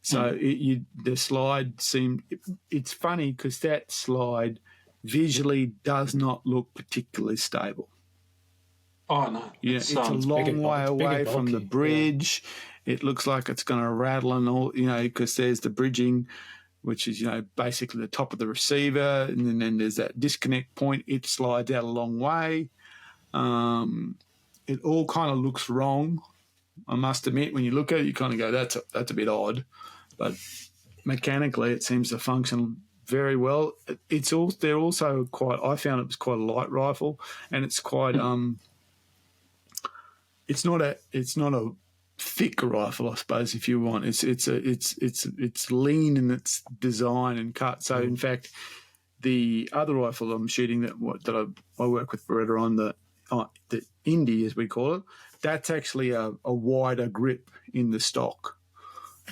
Speaker 1: So the slide seemed, it's funny because that slide visually does not look particularly stable.
Speaker 3: Oh, no.
Speaker 1: Yeah, it's a long way away from the bridge. Yeah. It looks like it's going to rattle and all, because there's the bridging, which is, basically the top of the receiver, and then there's that disconnect point. It slides out a long way. It all kind of looks wrong. I must admit, when you look at it, you kind of go, that's a bit odd. But mechanically, it seems to function very well. They're also quite, I found it was quite a light rifle, and it's quite it's not a thick rifle, I suppose, if you want. It's lean in its design and cut. So in fact, the other rifle I'm shooting that I work with Beretta on, the Indy as we call it, that's actually a wider grip in the stock.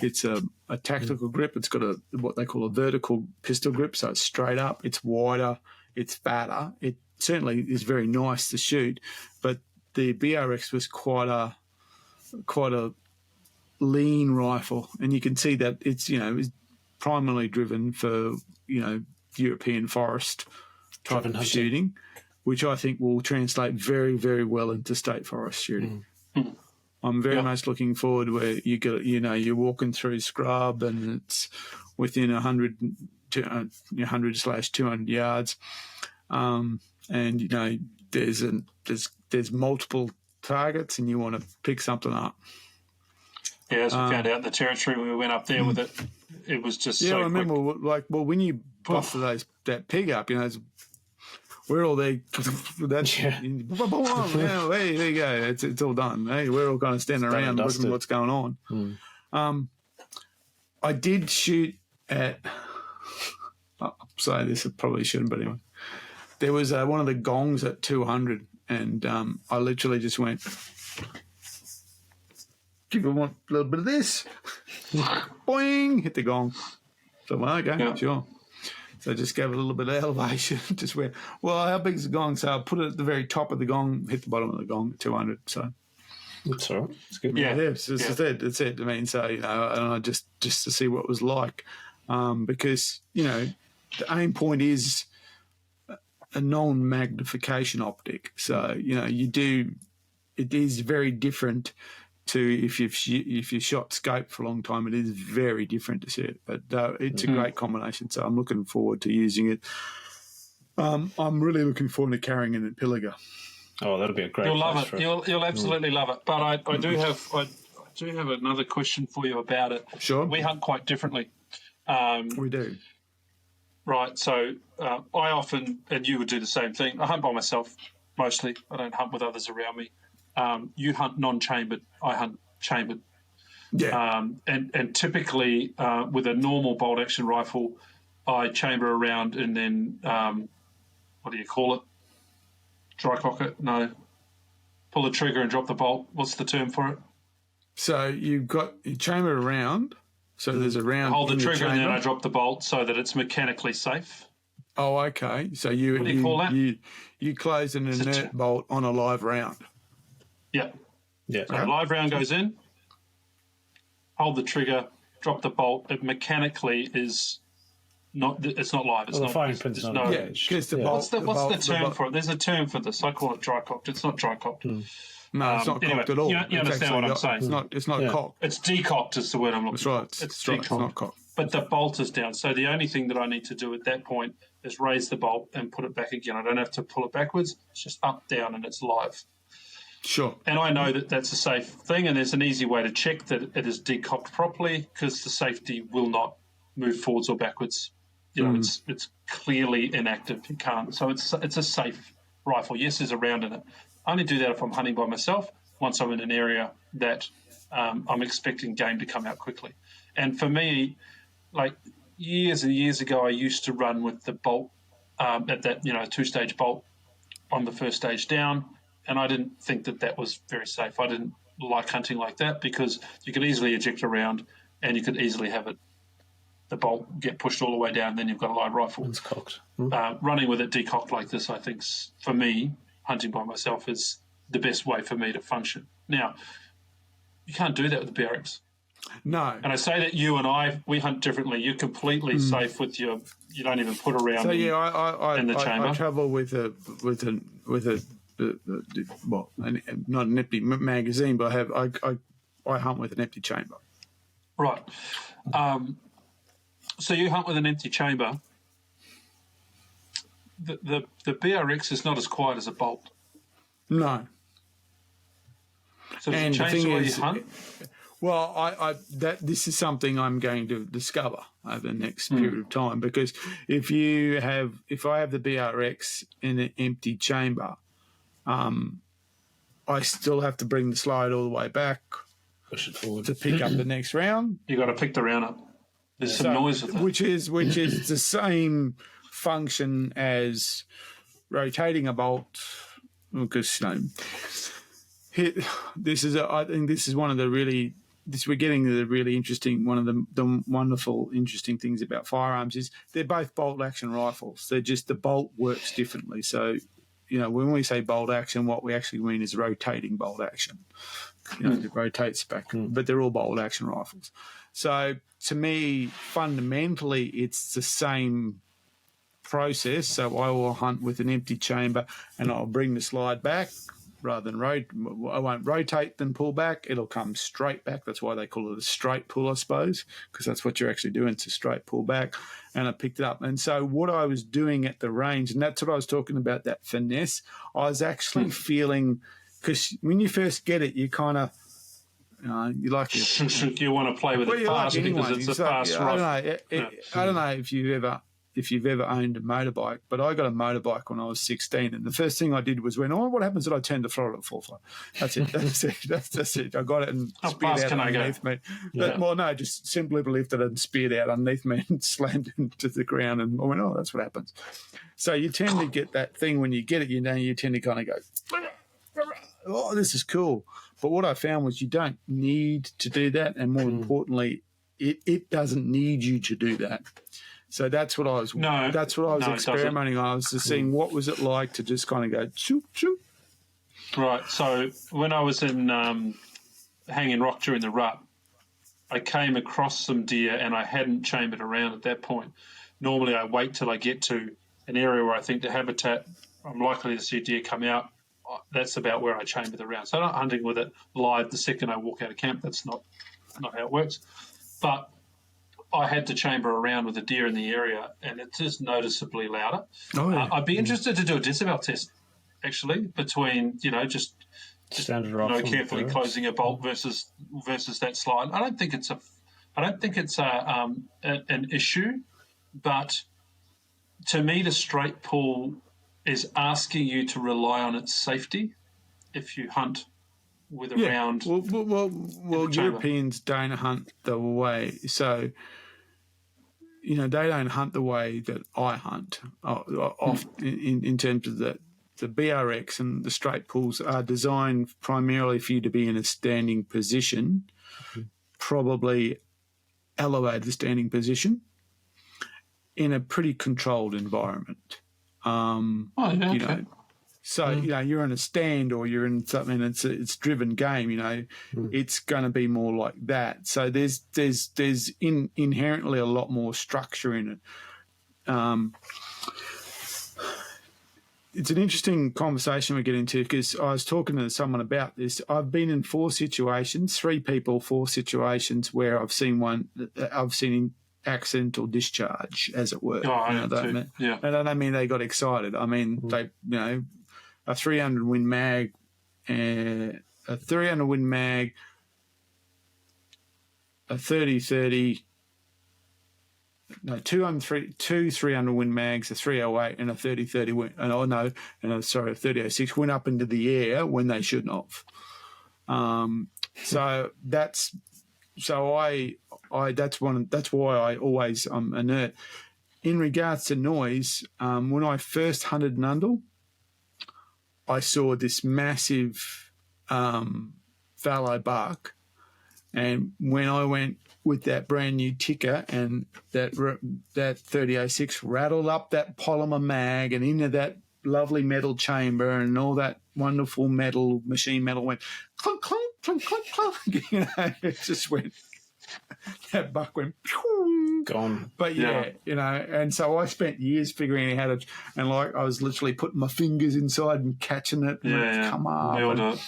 Speaker 1: It's a tactical grip. It's got what they call a vertical pistol grip, so it's straight up. It's wider. It's fatter. It certainly is very nice to shoot, but the BRX was quite a lean rifle, and you can see that it's primarily driven for European forest type of shooting, which I think will translate very, very well into state forest shooting. I'm very much looking forward where you're walking through scrub and it's within 100/200 yards, and there's multiple targets and you want to pick something up.
Speaker 3: Yeah, as we found out in the territory when we went up there with it, it was just so
Speaker 1: I remember
Speaker 3: quick.
Speaker 1: when you busted that pig up, we're all there. There you go. It's all done. Hey, we're all kind of standing around looking at what's going on. I did shoot at. I'll say this, I probably shouldn't, but anyway, there was one of the gongs at 200, and I literally just went. Give it a little bit of this. Boing! Hit the gong. So, okay, sure. So just gave it a little bit of elevation. Just went, well, how big is the gong? So I put it at the very top of the gong, hit the bottom of the gong at 200. So
Speaker 2: that's all right. It's good.
Speaker 1: That's it. I mean, so, and I just to see what it was like. Because, the aim point is a non-magnification optic. So, it is very different to if you shot scope for a long time, it is very different to see it. But it's a great combination, so I'm looking forward to using it. I'm really looking forward to carrying it in Pilliga.
Speaker 2: Oh, that'll be a great.
Speaker 3: You'll love it. You'll absolutely love it. But I do have another question for you about it.
Speaker 1: Sure.
Speaker 3: We hunt quite differently.
Speaker 1: We do.
Speaker 3: Right. So I often, and you would do the same thing. I hunt by myself mostly. I don't hunt with others around me. You hunt non-chambered, I hunt chambered.
Speaker 1: Yeah.
Speaker 3: And typically with a normal bolt-action rifle, I chamber around and then, what do you call it? Dry cock it? No. Pull the trigger and drop the bolt. What's the term for it?
Speaker 1: So you chamber around, so there's a round.
Speaker 3: Hold the trigger
Speaker 1: chamber.
Speaker 3: and then I drop the bolt so that it's mechanically safe.
Speaker 1: Oh, okay. So
Speaker 3: what do you call that?
Speaker 1: You close an inert bolt on a live round.
Speaker 3: Yeah.
Speaker 2: Yeah.
Speaker 3: So the live round goes in, hold the trigger, drop the bolt. It mechanically is not. It's not live. It's
Speaker 2: the
Speaker 3: not.
Speaker 2: firing pin's not engaged.
Speaker 1: What's
Speaker 3: the term for it? There's a term for this. I call it dry cocked. It's not dry cocked.
Speaker 1: No, it's not cocked at all.
Speaker 3: You understand what I'm saying?
Speaker 1: It's not cocked.
Speaker 3: It's decocked is the word I'm looking for.
Speaker 1: That's right. It's decocked. It's not cocked.
Speaker 3: But the bolt is down. So the only thing that I need to do at that point is raise the bolt and put it back again. I don't have to pull it backwards. It's just up, down, and it's live.
Speaker 1: Sure.
Speaker 3: And I know that that's a safe thing, and there's an easy way to check that it is decocked properly because the safety will not move forwards or backwards. It's clearly inactive. You can't. So it's a safe rifle. Yes, there's a round in it. I only do that if I'm hunting by myself, once I'm in an area that I'm expecting game to come out quickly. And for me, like years and years ago, I used to run with the bolt at that, two-stage bolt on the first stage down. And I didn't think that was very safe. I didn't like hunting like that because you could easily eject around and you could easily have the bolt get pushed all the way down, and then you've got a live rifle.
Speaker 2: It's cocked.
Speaker 3: Running with it decocked like this, I think, for me, hunting by myself is the best way for me to function. Now, you can't do that with the BRX.
Speaker 1: No.
Speaker 3: And I say that you and we hunt differently. You're completely safe with you don't even put around
Speaker 1: so,
Speaker 3: in the chamber.
Speaker 1: I travel with a not an empty magazine, but I hunt with an empty chamber.
Speaker 3: Right. So you hunt with an empty chamber. The BRX is not as quiet as a bolt.
Speaker 1: No.
Speaker 3: So does it change the way you hunt?
Speaker 1: Well, this is something I'm going to discover over the next period of time, because if I have the BRX in an empty chamber, I still have to bring the slide all the way back,
Speaker 2: push it forward
Speaker 1: to pick up the next round.
Speaker 3: You got to pick the round up. There's some noise with it.
Speaker 1: Which is the same function as rotating a bolt, because this is I think this is one of the really we're getting to the really interesting one of the wonderful interesting things about firearms is they're both bolt action rifles. They're just the bolt works differently. So when we say bolt action, what we actually mean is rotating bolt action. It rotates back, but they're all bolt action rifles. So to me, fundamentally, it's the same process. So I will hunt with an empty chamber and I'll bring the slide back rather than I won't rotate then pull back. It'll come straight back. That's why they call it a straight pull, I suppose, because that's what you're actually doing. It's a straight pull back. And I picked it up. And so what I was doing at the range, and that's what I was talking about, that finesse, I was actually feeling, because when you first get it, you kind of, you like it.
Speaker 3: You want to play with it fast because it's a fast rifle.
Speaker 1: I don't know if you've ever owned a motorbike, but I got a motorbike when I was 16, and the first thing I did was what happens if I turn the throttle at full flow? That's it. That's it. I got it and speared out underneath me. Yeah. Just simply lifted it and speared out underneath me and slammed into the ground, and I went, oh, that's what happens. So you tend to get that thing when you get it, you tend to kind of go, oh, this is cool. But what I found was you don't need to do that, and more importantly, it doesn't need you to do that. So that's what I was. That's what I was experimenting on. I was just seeing what was it like to just kind of go choo choo.
Speaker 3: Right. So when I was in hanging rock during the rut, I came across some deer and I hadn't chambered around at that point. Normally, I wait till I get to an area where I think the habitat I'm likely to see deer come out. That's about where I chamber the round. So I'm not hunting with it live the second I walk out of camp. That's not how it works. But I had to chamber around with a deer in the area, and it is noticeably louder. Oh, yeah. I'd be interested to do a decibel test, actually, between just carefully closing a bolt versus that slide. I don't think it's an issue, but to me, the straight pull is asking you to rely on its safety if you hunt with a round.
Speaker 1: Well, Europeans don't hunt the way. So, they don't hunt the way that I hunt. In terms of the BRX and the straight pulls are designed primarily for you to be in a standing position, probably elevated standing position, in a pretty controlled environment. So you're in a stand or you're in something that's it's driven game. It's going to be more like that. So there's inherently a lot more structure in it. It's an interesting conversation we get into because I was talking to someone about this. I've been in 4 situations where I've seen accidental discharge, as it were. And I don't mean they got excited. I mean they, a 300 Win mag, a 300 Win mag, a 30-30. No, two 300 Win mags, a 308 and a 30-30 went. A 30-06 went up into the air when they shouldn't have. That's why I always alert. In regards to noise, when I first hunted Nundle, I saw this massive fallow buck, and when I went with that brand new ticker and that 30-06 rattled up that polymer mag and into that lovely metal chamber and all that wonderful machine metal went clunk, clunk, clunk, clunk, clunk. It just went, that buck went pew,
Speaker 2: gone.
Speaker 1: But and so I spent years figuring out how to, and I was literally putting my fingers inside and catching it and it's come up.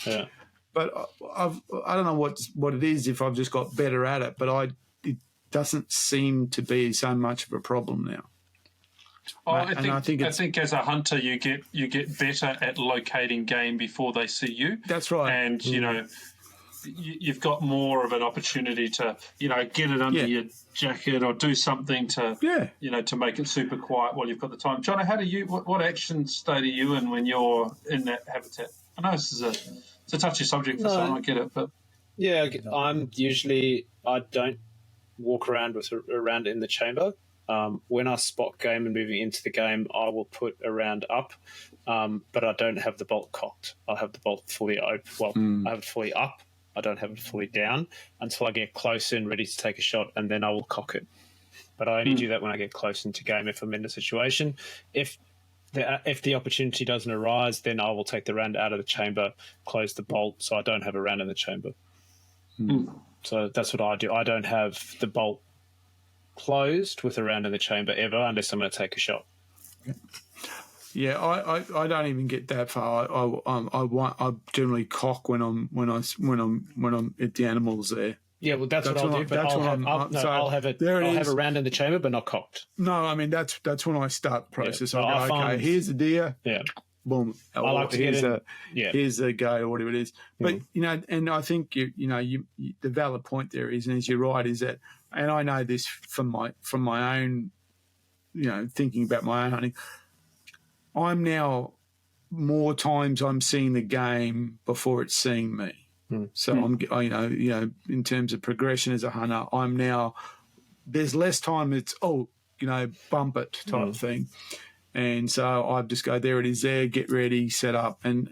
Speaker 1: But I don't know what it is, if I've just got better at it, but it doesn't seem to be so much of a problem now.
Speaker 3: I think as a hunter you get better at locating game before they see you.
Speaker 1: That's right.
Speaker 3: And you've got more of an opportunity to get it under your jacket or do something to to make it super quiet while you've got the time. John, what action state are you in when you're in that habitat? I know this is it's a touchy subject, so I might get it. But
Speaker 2: yeah, I don't walk around in the chamber. When I spot game and moving into the game, I will put a round up, but I don't have the bolt cocked. I have the bolt fully open. Well, I have it fully up. I don't have it fully down until I get close and ready to take a shot, and then I will cock it. But I only do that when I get close into game if I'm in the situation. If the opportunity doesn't arise, then I will take the round out of the chamber, close the bolt, so I don't have a round in the chamber. So that's what I do. I don't have the bolt closed with a round in the chamber ever unless I'm going to take a shot.
Speaker 1: Yeah, I don't even get that far. I generally cock when I'm at the animals there.
Speaker 2: Yeah, well, that's what I'll do. But I'll have a round in the chamber, but not cocked.
Speaker 1: No, I mean that's when I start the process. Yeah, I go, okay, here's the deer.
Speaker 2: Yeah.
Speaker 1: Boom.
Speaker 2: I like to
Speaker 1: here's the go or whatever it is. But and I think you the valid point there is, and as you're right, is that, and I know this from my own, thinking about my own hunting. I'm now more times I'm seeing the game before it's seeing me. So I'm, in terms of progression as a hunter, I'm now, there's less time. It's bump it type thing, and so I just go, there it is, there, get ready, set up, and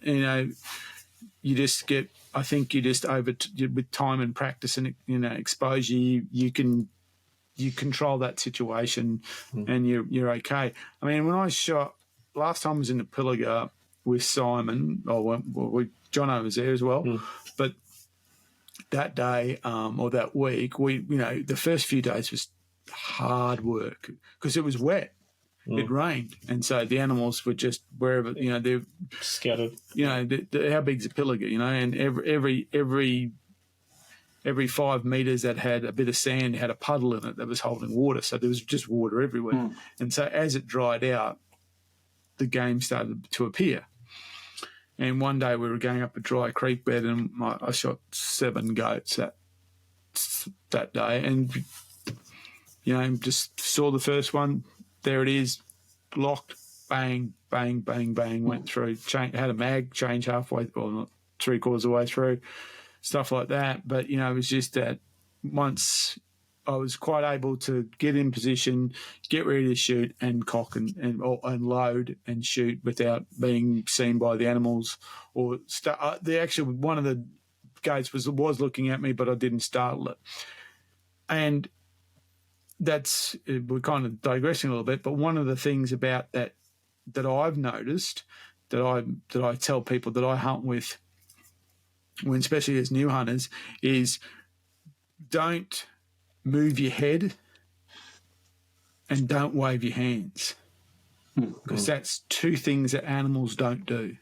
Speaker 1: you just get. I think you just with time and practice and exposure, you control that situation, and you're okay. I mean, when I shot last time I was in the Pilliga with Simon, Jono was there as well. But that day or that week, the first few days was hard work because it was wet. It rained, and so the animals were just wherever they're
Speaker 2: scattered.
Speaker 1: How big's a Pilliga? And every 5 meters that had a bit of sand had a puddle in it that was holding water. So there was just water everywhere. And so as it dried out, the game started to appear. And one day we were going up a dry creek bed, and I shot 7 goats that day, and just saw the first one. There it is, locked, bang, bang, bang, bang, went through. Had a mag change halfway, or not 3/4 of the way through, stuff like that. But it was just that once I was quite able to get in position, get ready to shoot, and cock and load and shoot without being seen by the animals. Or one of the goats was looking at me, but I didn't startle it. And we're kind of digressing a little bit. But one of the things about that I've noticed that I tell people that I hunt with, when especially as new hunters, is don't move your head and don't wave your hands, because that's 2 things that animals don't do.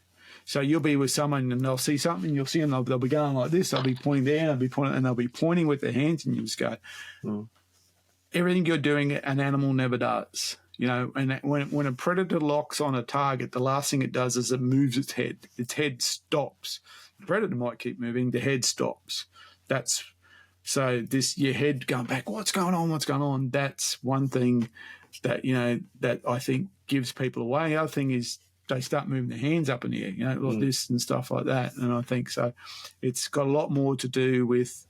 Speaker 1: So you'll be with someone and they'll see something, you'll see them, they'll be going like this, they'll be pointing there, and they'll be pointing with their hands, and you just go, everything you're doing, an animal never does. And when a predator locks on a target, the last thing it does is it moves its head. Its head stops. The predator might keep moving, the head stops. So your head going back, what's going on? That's one thing that, that I think gives people away. The other thing is they start moving their hands up in the air, like this and stuff like that. And I think so it's got a lot more to do with,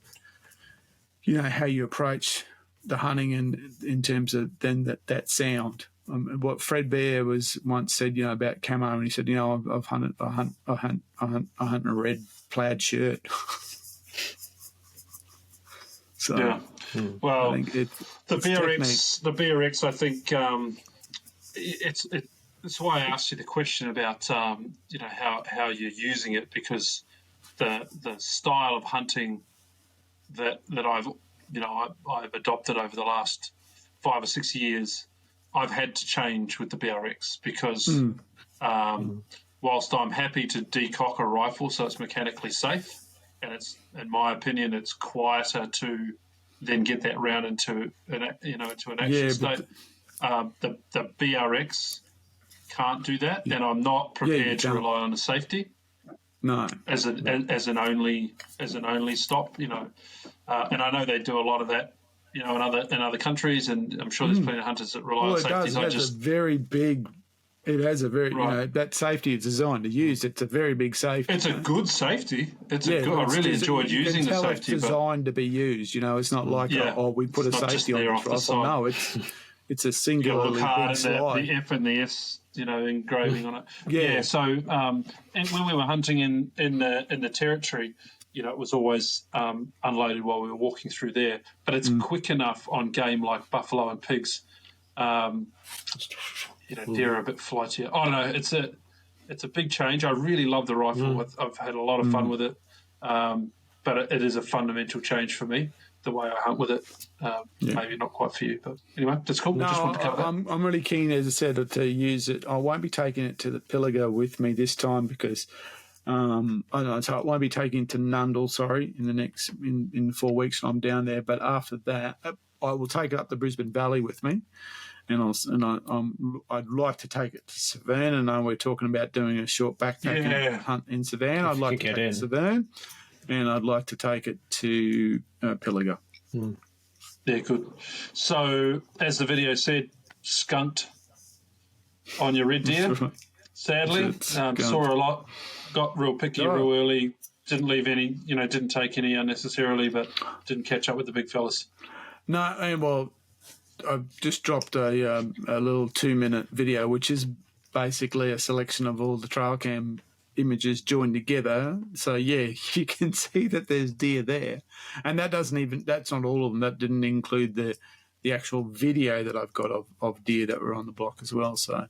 Speaker 1: how you approach the hunting and in terms of then that sound. What Fred Bear was once said, about camo, and he said, I hunt in a red plaid shirt. So,
Speaker 3: yeah. Well, I think the BRX, I think it's why I asked you the question about how you're using it, because the style of hunting that I've adopted over the last 5 or 6 years, I've had to change with the BRX because whilst I'm happy to decock a rifle so it's mechanically safe, and it's, in my opinion, it's quieter to then get that round into an action state. The BRX can't do that, and I'm not prepared to rely on the safety.
Speaker 1: No,
Speaker 3: as an only stop, and I know they do a lot of that, in other countries, and I'm sure there's plenty of hunters that rely on safety.
Speaker 1: It has a very big It has a very,
Speaker 3: Right.
Speaker 1: that safety it's designed to use. It's a very big safety.
Speaker 3: It's a good safety. I really enjoyed using the safety.
Speaker 1: It's designed to be used. It's not like we put a safety on this rifle. No, it's a singularly big slide.
Speaker 3: The F and the S, engraving on it.
Speaker 1: Yeah.
Speaker 3: So, and when we were hunting in the territory, it was always unloaded while we were walking through there. But it's quick enough on game like buffalo and pigs. Deer are a bit flightier. I don't know. It's a big change. I really love the rifle. I've had a lot of fun with it. But it is a fundamental change for me, the way I hunt with it. Maybe not quite for you, but anyway, that's cool.
Speaker 1: No,
Speaker 3: I just want to cover that.
Speaker 1: I'm really keen, as I said, to use it. I won't be taking it to the Pilliga with me this time because so I won't be taking it to Nundle, in 4 weeks when I'm down there. But after that, I will take it up the Brisbane Valley with me. And I'd like to take it to Severn. And I know we're talking about doing a short backpacking hunt in Severn. I'd like to take it to Severn, and I'd like to take it to Pilliga.
Speaker 3: Yeah, good. So, as the video said, skunked on your red deer. Sadly, saw a lot. Got real picky real early. Didn't leave any. Didn't take any unnecessarily, but didn't catch up with the big fellas.
Speaker 1: No, and well, I've just dropped a little 2-minute video, which is basically a selection of all the trail cam images joined together. So yeah, you can see that there's deer there, and that's not all of them. That didn't include the actual video that I've got of deer that were on the block as well. So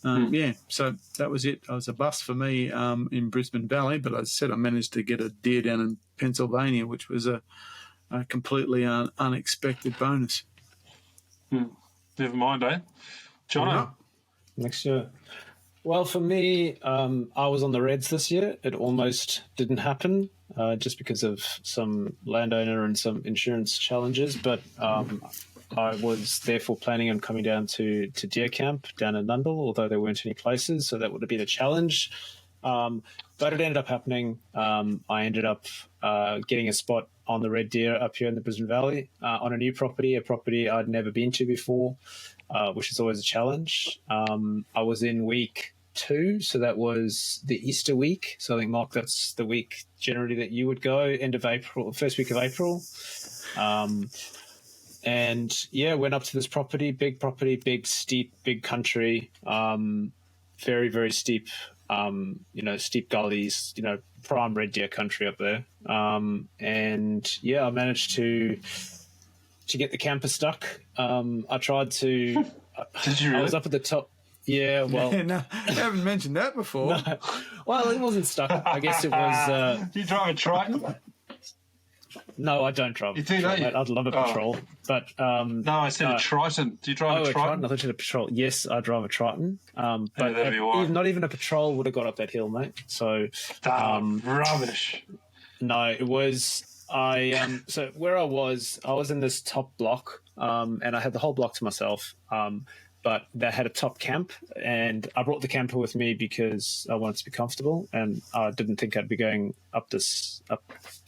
Speaker 1: so that was it. It was a bust for me in Brisbane Valley, but as I said, I managed to get a deer down in Pennsylvania, which was a completely unexpected bonus.
Speaker 3: Never mind, eh? Jono?
Speaker 2: Next year. Well, for me, I was on the Reds this year. It almost didn't happen just because of some landowner and some insurance challenges. But I was therefore planning on coming down to deer camp down in Nundle, although there weren't any places, so that would have been a challenge. But it ended up happening. I ended up getting a spot on the red deer up here in the Brisbane Valley on a new property, a property I'd never been to before, which is always a challenge. I was in week 2, so that was the Easter week. So I think, Mark, that's the week generally that you would go, end of April, first week of April. And yeah, went up to this property, big, steep, big country, very, very steep, steep gullies, prime red deer country up there. And yeah, I managed to get the camper stuck. I tried to.
Speaker 3: Did you really?
Speaker 2: I was up at the top. Yeah, well,
Speaker 1: no, I haven't mentioned that before.
Speaker 2: No, well, it wasn't stuck. I guess it was.
Speaker 3: Do you drive a Triton?
Speaker 2: No, I don't drive.
Speaker 3: You do, don't you?
Speaker 2: I'd love a patrol, but
Speaker 3: no, I said a Triton. Do you drive a Triton?
Speaker 2: I thought you had a patrol. Yes, I drive a Triton. But not even a patrol would have got up that hill, mate. So
Speaker 3: rubbish.
Speaker 2: No, it was. So where I was in this top block, and I had the whole block to myself. But they had a top camp, and I brought the camper with me because I wanted to be comfortable, and I didn't think I'd be going up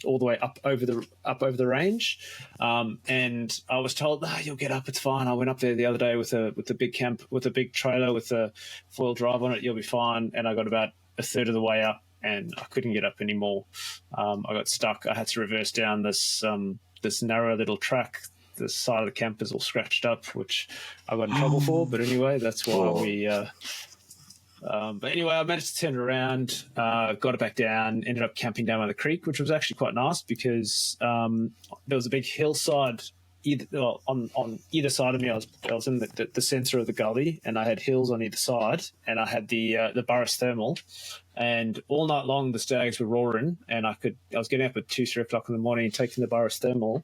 Speaker 2: all the way up over the range. And I was told, "No, you'll get up. It's fine." I went up there the other day with a big camp, with a big trailer with a 4-wheel drive on it. You'll be fine. And I got about a third of the way up, and I couldn't get up anymore. I got stuck. I had to reverse down this narrow little track. The side of the camp is all scratched up, which I got in trouble for. But anyway, that's why we. But anyway, I managed to turn it around, got it back down, ended up camping down by the creek, which was actually quite nice because there was a big hillside. On either side of me, I was in the centre of the gully, and I had hills on either side, and I had the Burris Thermal, and all night long the stags were roaring, and I was getting up at 2-3 o'clock in the morning, taking the Burris Thermal.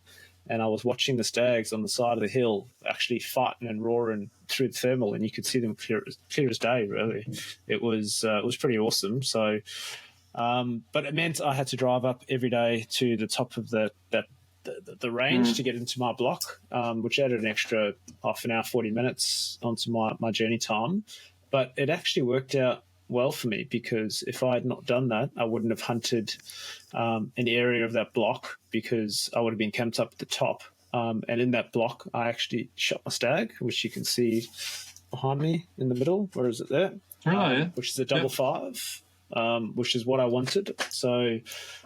Speaker 2: And I was watching the stags on the side of the hill actually fighting and roaring through the thermal, and you could see them clear as day, really. It was pretty awesome. So, but it meant I had to drive up every day to the top of the range to get into my block, which added an extra half an hour, 40 minutes onto my journey time. But it actually worked out well for me because if I had not done that, I wouldn't have hunted an area of that block because I would have been camped up at the top. And in that block, I actually shot my stag, which you can see behind me in the middle. Where is it there? Which is a double five, which is what I wanted. So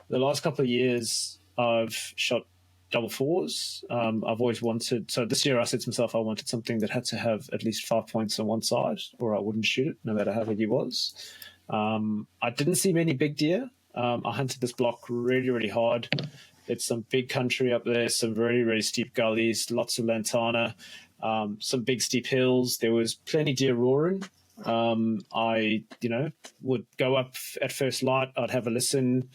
Speaker 2: the last couple of years I've shot double fours. I've always wanted, so this year I said to myself I wanted something that had to have at least 5 points on one side or I wouldn't shoot it, no matter how big he was. I didn't see many big deer. I hunted this block really, really hard. It's some big country up there, some very, very steep gullies, lots of lantana, some big steep hills. There was plenty deer roaring. I, would go up at first light. I'd have a listen,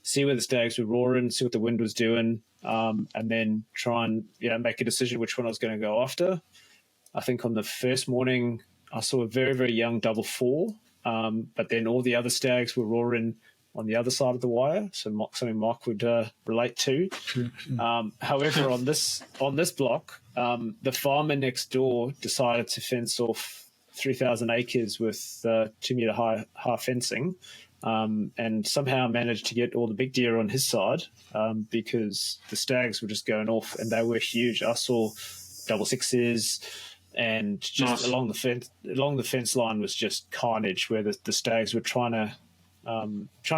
Speaker 2: see where the stags were roaring, see what the wind was doing, and then try and make a decision which one I was going to go after. I think on the first morning I saw a very, very young double four, but then all the other stags were roaring on the other side of the wire, so something Mark would relate to. However, on this block, the farmer next door decided to fence off 3,000 acres with 2-meter high fencing, and somehow managed to get all the big deer on his side, because the stags were just going off, and they were huge. I saw double sixes, and just along the fence line was just carnage, where the stags were trying to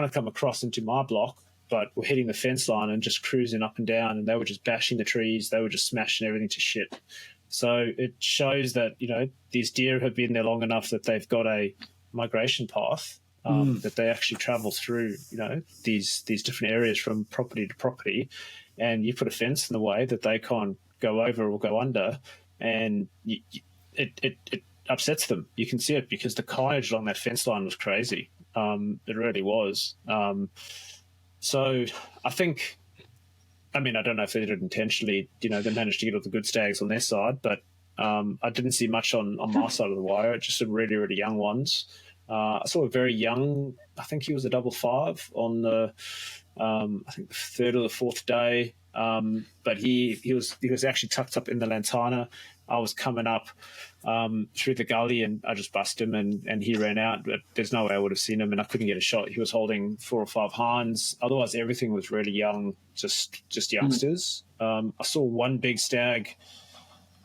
Speaker 2: come across into my block, but were hitting the fence line and just cruising up and down, and they were just bashing the trees. They were just smashing everything to shit. So it shows that, these deer have been there long enough that they've got a migration path, that they actually travel through, these different areas from property to property, and you put a fence in the way that they can't go over or go under, and it upsets them. You can see it because the carnage along that fence line was crazy. It really was. So I think, I don't know if they did it intentionally, they managed to get all the good stags on their side, but I didn't see much on my side of the wire, just some really, really young ones. I saw a very young, I think he was a double five on the, I think the third or the fourth day, but he was actually tucked up in the lantana. I was coming up through the gully, and I just bust him, and he ran out. But there's no way I would have seen him, and I couldn't get a shot. He was holding 4 or 5 hinds. Otherwise, everything was really young, just youngsters. I saw one big stag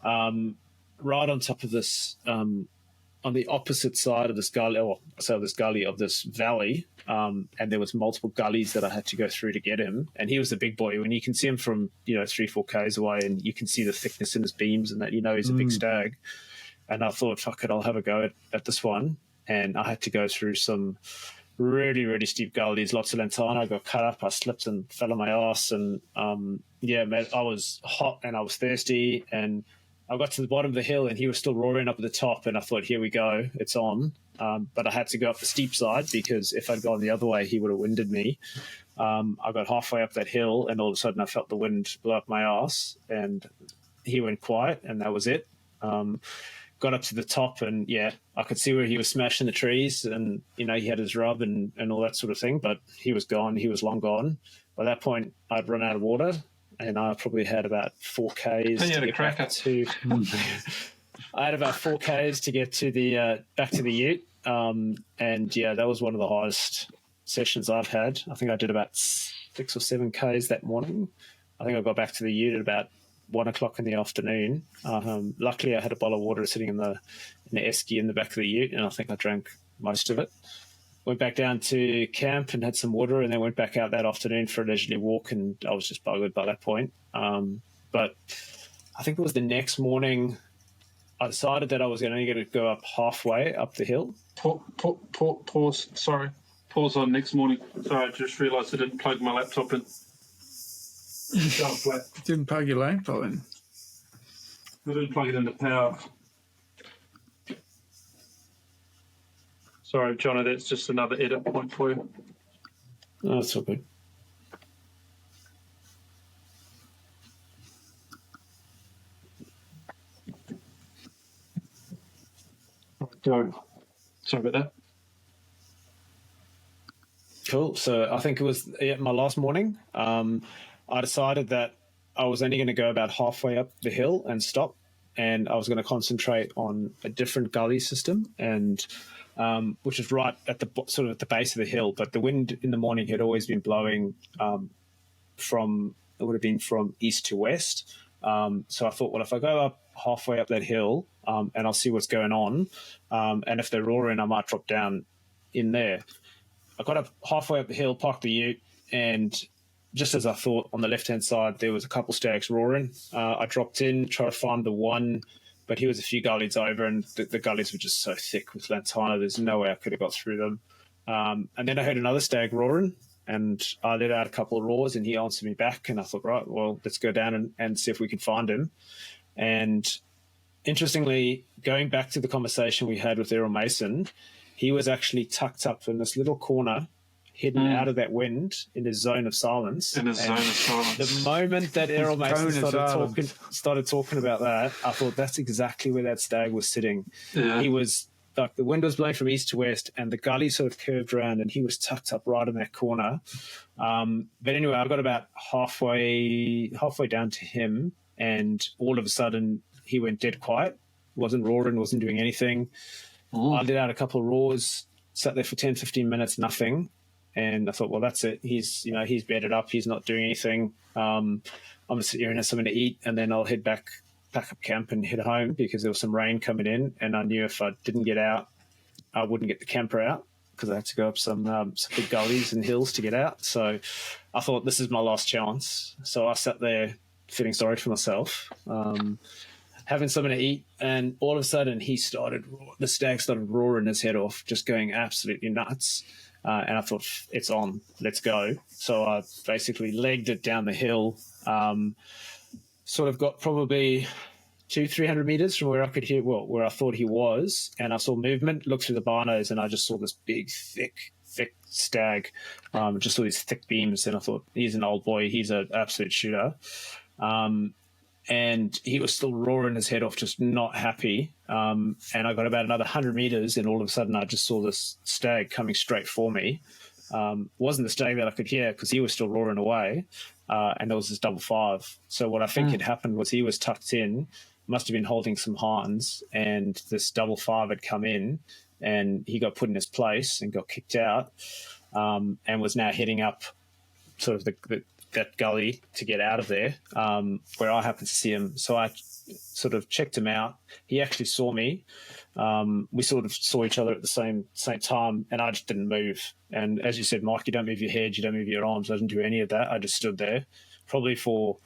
Speaker 2: right on top of this, on the opposite side of this gully, of this valley, and there was multiple gullies that I had to go through to get him. And he was a big boy. When you can see him from 3-4 k's away, and you can see the thickness in his beams, and that he's a big stag. And I thought, fuck it, I'll have a go at this one. And I had to go through some really, really steep gullies, lots of lantana. I got cut up, I slipped and fell on my ass, and man, I was hot and I was thirsty, and I got to the bottom of the hill and he was still roaring up at the top, and I thought, here we go, it's on. But I had to go up the steep side, because if I'd gone the other way, he would have winded me. I got halfway up that hill, and all of a sudden I felt the wind blow up my ass, and he went quiet, and that was it. Got up to the top, and I could see where he was smashing the trees, and he had his rub and all that sort of thing, but he was gone. He was long gone. By that point, I'd run out of water, and I probably had about 4 k's.
Speaker 3: And you had a cracker.
Speaker 2: I had about 4 k's to get to the back to the ute, and that was one of the highest sessions I've had. I think I did about 6 or 7 k's that morning. I think I got back to the ute at about 1 o'clock in the afternoon. Luckily, I had a bottle of water sitting in the esky in the back of the ute, and I think I drank most of it. Went back down to camp and had some water, and then went back out that afternoon for a leisurely walk, and I was just buggered by that point. But I think it was the next morning I decided that I was only going to go up halfway up the hill.
Speaker 3: Pause. Sorry. Pause on next morning. Sorry, I just realised I didn't plug my laptop in.
Speaker 1: Didn't plug your laptop in?
Speaker 3: I didn't plug it into power. Sorry, Jono, that's just another edit point for you.
Speaker 2: Oh, that's all good.
Speaker 3: Go. Sorry about that.
Speaker 2: Cool. So I think it was my last morning. I decided that I was only going to go about halfway up the hill and stop, and I was going to concentrate on a different gully system, and which is right at the sort of at the base of the hill. But the wind in the morning had always been blowing from east to west, So I thought, well, if I go up halfway up that hill and I'll see what's going on, and if they're roaring, I might drop down in there. I got up halfway up the hill, parked the ute, and just as I thought, on the left-hand side, there was a couple stags roaring. I dropped in, tried to find the one, but he was a few gullies over, and the gullies were just so thick with lantana, there's no way I could have got through them. And then I heard another stag roaring, and I let out a couple of roars, and he answered me back, and I thought, right, well, let's go down and see if we can find him. And interestingly, going back to the conversation we had with Errol Mason, he was actually tucked up in this little corner, hidden out of that wind in his zone of silence.
Speaker 3: In his zone of silence.
Speaker 2: The moment that Errol Mason started talking about that, I thought that's exactly where that stag was sitting. Yeah. He was like, the wind was blowing from east to west, and the gully sort of curved around, and he was tucked up right in that corner. But anyway, I got about halfway down to him, and all of a sudden he went dead quiet. Wasn't roaring, wasn't doing anything. I let out a couple of roars, sat there for 10, 15 minutes, nothing. And I thought, well, that's it. He's bedded up. He's not doing anything. I'm going to sit here and have something to eat, and then I'll head back up camp and head home, because there was some rain coming in, and I knew if I didn't get out, I wouldn't get the camper out, because I had to go up some big gullies and hills to get out. So I thought, this is my last chance. So I sat there feeling sorry for myself, having something to eat, and all of a sudden the stag started roaring his head off, just going absolutely nuts. And I thought, it's on, let's go. So I basically legged it down the hill, sort of got probably 200-300 meters from where I could hear, where I thought he was. And I saw movement, looked through the binos, and I just saw this big, thick stag. Just saw these thick beams, and I thought, he's an old boy. He's an absolute shooter. And he was still roaring his head off, just not happy. And I got about another 100 meters, and all of a sudden I just saw this stag coming straight for me. Wasn't the stag that I could hear, because he was still roaring away. And there was this 5.5. So what I think had happened was he was tucked in, must have been holding some hinds, and this 5.5 had come in, and he got put in his place and got kicked out, and was now heading up sort of that gully to get out of there, where I happened to see him. So I sort of checked him out. He actually saw me. We sort of saw each other at the same time, and I just didn't move. And as you said, Mike, you don't move your head, you don't move your arms. I didn't do any of that. I just stood there probably for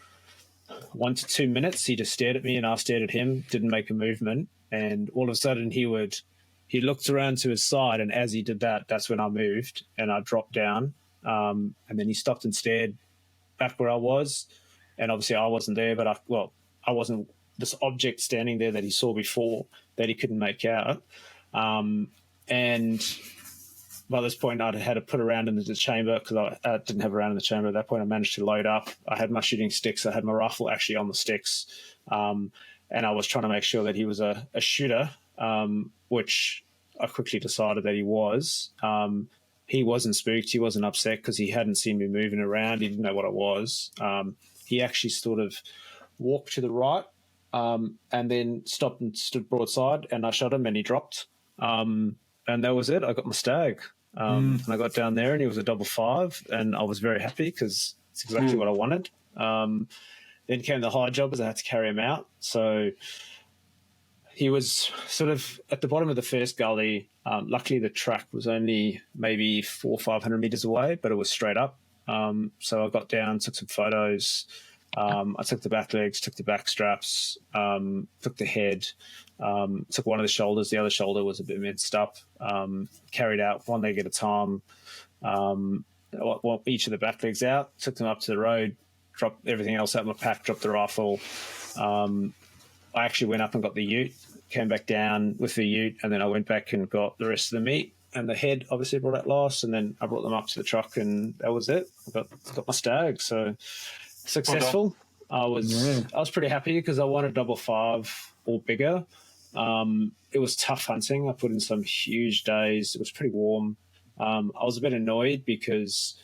Speaker 2: 1 to 2 minutes. He just stared at me, and I stared at him, didn't make a movement. And all of a sudden he looked around to his side, and as he did that, that's when I moved, and I dropped down. And then he stopped and stared back where I was, and obviously I wasn't there, but I wasn't this object standing there that he saw before that he couldn't make out. And by this point, I'd had to put a round into the chamber, because I didn't have a round in the chamber at that point. I managed to load up. I had my shooting sticks. I had my rifle actually on the sticks, and I was trying to make sure that he was a shooter, which I quickly decided that he was. He wasn't spooked. He wasn't upset, because he hadn't seen me moving around. He didn't know what I was. He actually sort of walked to the right, and then stopped and stood broadside, and I shot him, and he dropped. And that was it. I got my stag. And I got down there, and he was a 5.5, and I was very happy, because it's exactly what I wanted. Then came the high jobbers. I had to carry him out. So he was sort of at the bottom of the first gully. Luckily, the track was only maybe 400 or 500 meters away, but it was straight up. So I got down, took some photos. I took the back legs, took the back straps, took the head, took one of the shoulders. The other shoulder was a bit minced up. Carried out one leg at a time. Each of the back legs out, took them up to the road, dropped everything else out of my pack, dropped the rifle. I actually went up and got the ute, came back down with the ute, and then I went back and got the rest of the meat, and the head obviously brought out last, and then I brought them up to the truck, and that was it. I got my stag. So successful. I was pretty happy, because I wanted 5.5 or bigger. It was tough hunting. I put in some huge days. It was pretty warm. I was a bit annoyed, because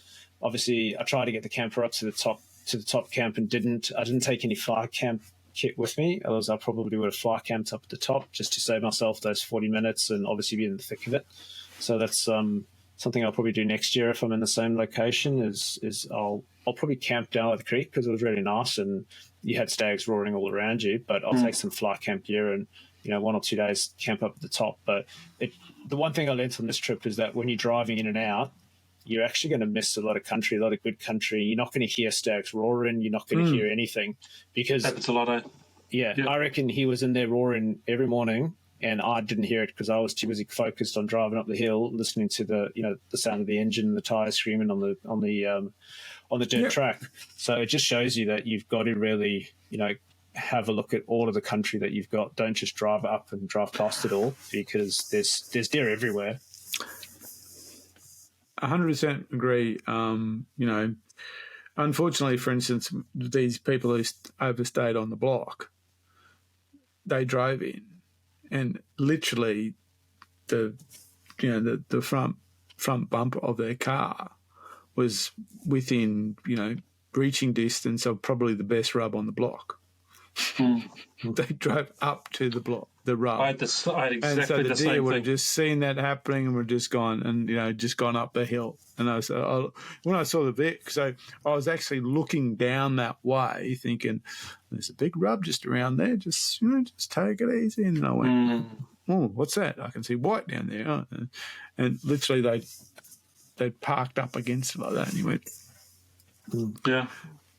Speaker 2: obviously I tried to get the camper up to the top camp, and I didn't take any fire camp kit with me. Otherwise I probably would have fly camped up at the top, just to save myself those 40 minutes and obviously be in the thick of it. So that's something I'll probably do next year if I'm in the same location. Is I'll probably camp down at the creek, because it was really nice, and you had stags roaring all around you, but I'll take some fly camp gear and, 1 or 2 days camp up at the top. But the one thing I learned on this trip is that when you're driving in and out, you're actually going to miss a lot of country, a lot of good country. You're not going to hear stags roaring. You're not going to hear anything because
Speaker 3: Happens a lot, eh?
Speaker 2: Yeah, yep. I reckon he was in there roaring every morning, and I didn't hear it because I was too busy focused on driving up the hill, listening to the sound of the engine, and the tires screaming on the dirt track. So it just shows you that you've got to really, have a look at all of the country that you've got. Don't just drive up and drive past it all, because there's deer everywhere.
Speaker 1: 100% agree. Unfortunately, for instance, these people who overstayed on the block, they drove in, and literally the front bumper of their car was within reaching distance of probably the best rub on the block. They drove up to the rub.
Speaker 3: I had exactly
Speaker 1: and so the
Speaker 3: the
Speaker 1: deer
Speaker 3: same
Speaker 1: would
Speaker 3: thing.
Speaker 1: have just seen that happening and would have just gone and just gone up the hill. And when I saw the Vic, so I was actually looking down that way, thinking, "There's a big rub just around there. Just take it easy." And I went, "Oh, what's that? I can see white down there." Oh. And literally they parked up against it like that, and he went,
Speaker 3: Yeah.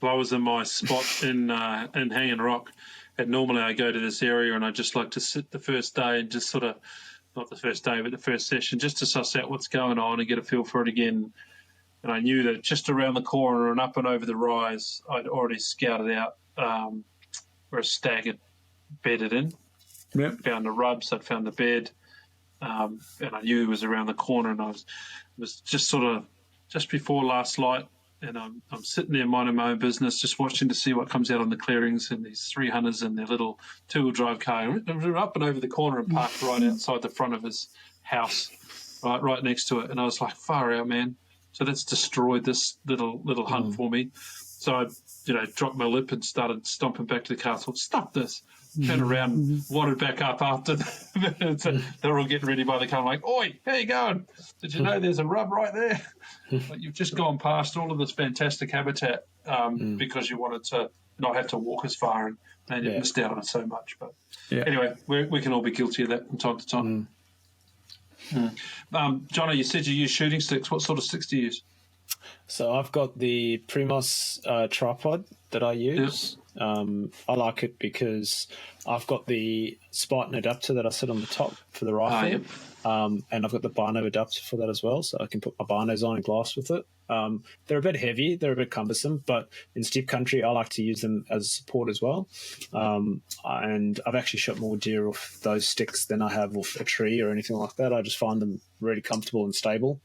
Speaker 3: Well, I was in my spot in Hanging Rock, and normally I go to this area and I just like to sit the first day and just sort of, not the first day, but the first session, just to suss out what's going on and get a feel for it again. And I knew that just around the corner and up and over the rise, I'd already scouted out where a stag had bedded in.
Speaker 1: Yep.
Speaker 3: Found the rubs, I'd found the bed, and I knew it was around the corner. And it was just sort of just before last light. And I'm sitting there minding my own business, just watching to see what comes out on the clearings, and these three hunters in their little two-wheel drive car were up and over the corner and parked right outside the front of his house, right next to it. And I was like, far out, man. So that's destroyed this little hunt for me. So I, dropped my lip and started stomping back to the car. I thought, stop this. Turned around, wandered back up after them. So they're all getting ready by the car. I'm like, oi, how you going? Did you know there's a rub right there? But you've just gone past all of this fantastic habitat because you wanted to not have to walk as far, and you missed out on it so much. But anyway, we can all be guilty of that from time to time. Jono, you said you use shooting sticks. What sort of sticks do you use?
Speaker 2: So I've got the Primos tripod that I use. I like it because I've got the Spartan adapter that I sit on the top for the rifle. And I've got the bino adapter for that as well, so I can put my binos on and glass with it. They're a bit heavy, they're a bit cumbersome, but in steep country I like to use them as support as well. And I've actually shot more deer off those sticks than I have off a tree or anything like that. I just find them really comfortable and stable.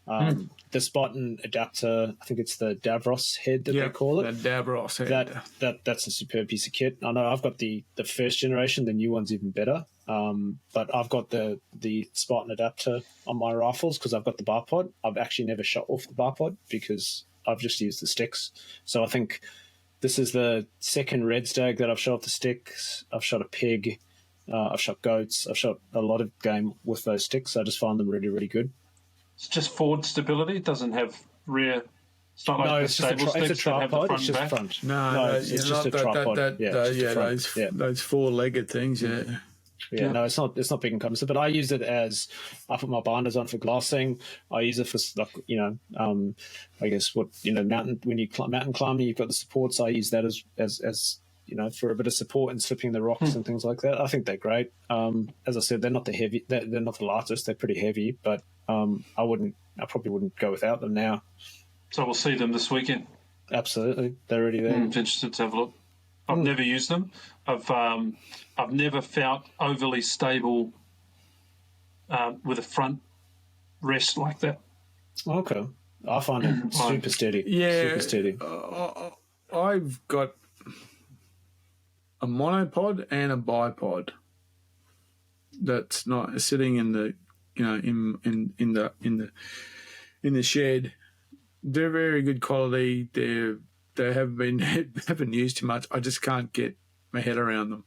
Speaker 2: The Spartan adapter, I think it's the Davros head that they call it.
Speaker 1: The Davros head.
Speaker 2: That's a superb piece of kit. I know I've got the first generation, the new one's even better. But I've got the Spartan adapter on my rifles because I've got the bar pod. I've actually never shot off the bar pod because I've just used the sticks. So I think this is the second red stag that I've shot off the sticks. I've shot a pig. I've shot goats. I've shot a lot of game with those sticks. I just find them really, really good.
Speaker 3: It's just forward stability. It doesn't have rear. It's not like the stable sticks
Speaker 2: it's a tripod.
Speaker 3: that have the front
Speaker 2: It's just
Speaker 3: and back.
Speaker 2: front.
Speaker 1: No,
Speaker 2: it's just a tripod.
Speaker 1: Those four-legged things.
Speaker 2: No, it's not big and cumbersome. But I use it as I put my binders on for glassing. I use it for I guess mountain when you mountain climbing, you've got the supports. I use that as for a bit of support and slipping the rocks and things like that. I think they're great. As I said, they're not the heavy. They're not the lightest. They're pretty heavy, but I probably wouldn't go without them now.
Speaker 3: So we'll see them this weekend.
Speaker 2: Absolutely, they're already there.
Speaker 3: I'm interested to have a look. I've never used them. I've never felt overly stable with a front rest like that.
Speaker 2: Okay, I find it super steady.
Speaker 1: Yeah,
Speaker 2: super steady.
Speaker 1: I've got a monopod and a bipod that's not sitting in the in the shed. They're very good quality. They haven't been used too much. I just can't get my head around them.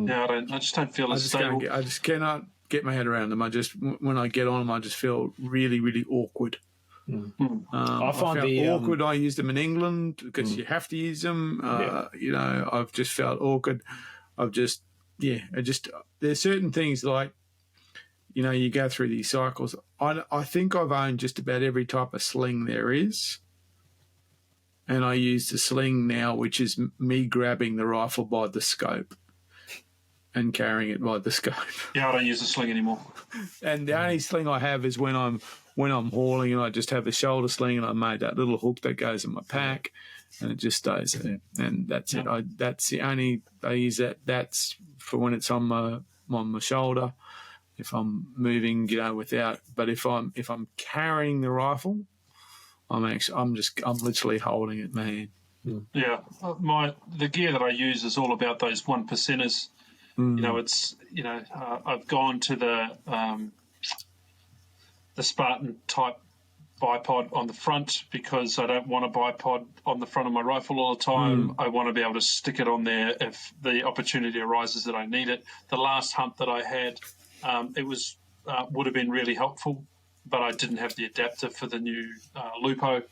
Speaker 3: Yeah, I just don't feel as stable.
Speaker 1: I just cannot get my head around them. When I get on them, I just feel really, really awkward.
Speaker 2: I find
Speaker 1: felt awkward. I used them in England because you have to use them. I've just felt awkward. There's certain things like, you go through these cycles. I think I've owned just about every type of sling there is. And I use the sling now, which is me grabbing the rifle by the scope and carrying it by the scope.
Speaker 3: Yeah, I don't use the sling anymore.
Speaker 1: And the only sling I have is when I'm hauling, and I just have the shoulder sling, and I made that little hook that goes in my pack, and it just stays there. And that's it. That's the only I use that. That's for when it's on my shoulder. If I'm moving, without. But if I'm carrying the rifle, I'm literally holding it, man.
Speaker 3: Yeah, the gear that I use is all about those 1%ers. I've gone to the Spartan type bipod on the front because I don't want a bipod on the front of my rifle all the time. I want to be able to stick it on there if the opportunity arises that I need it. The last hunt that I had, it was would have been really helpful, but I didn't have the adapter for the new Lupo.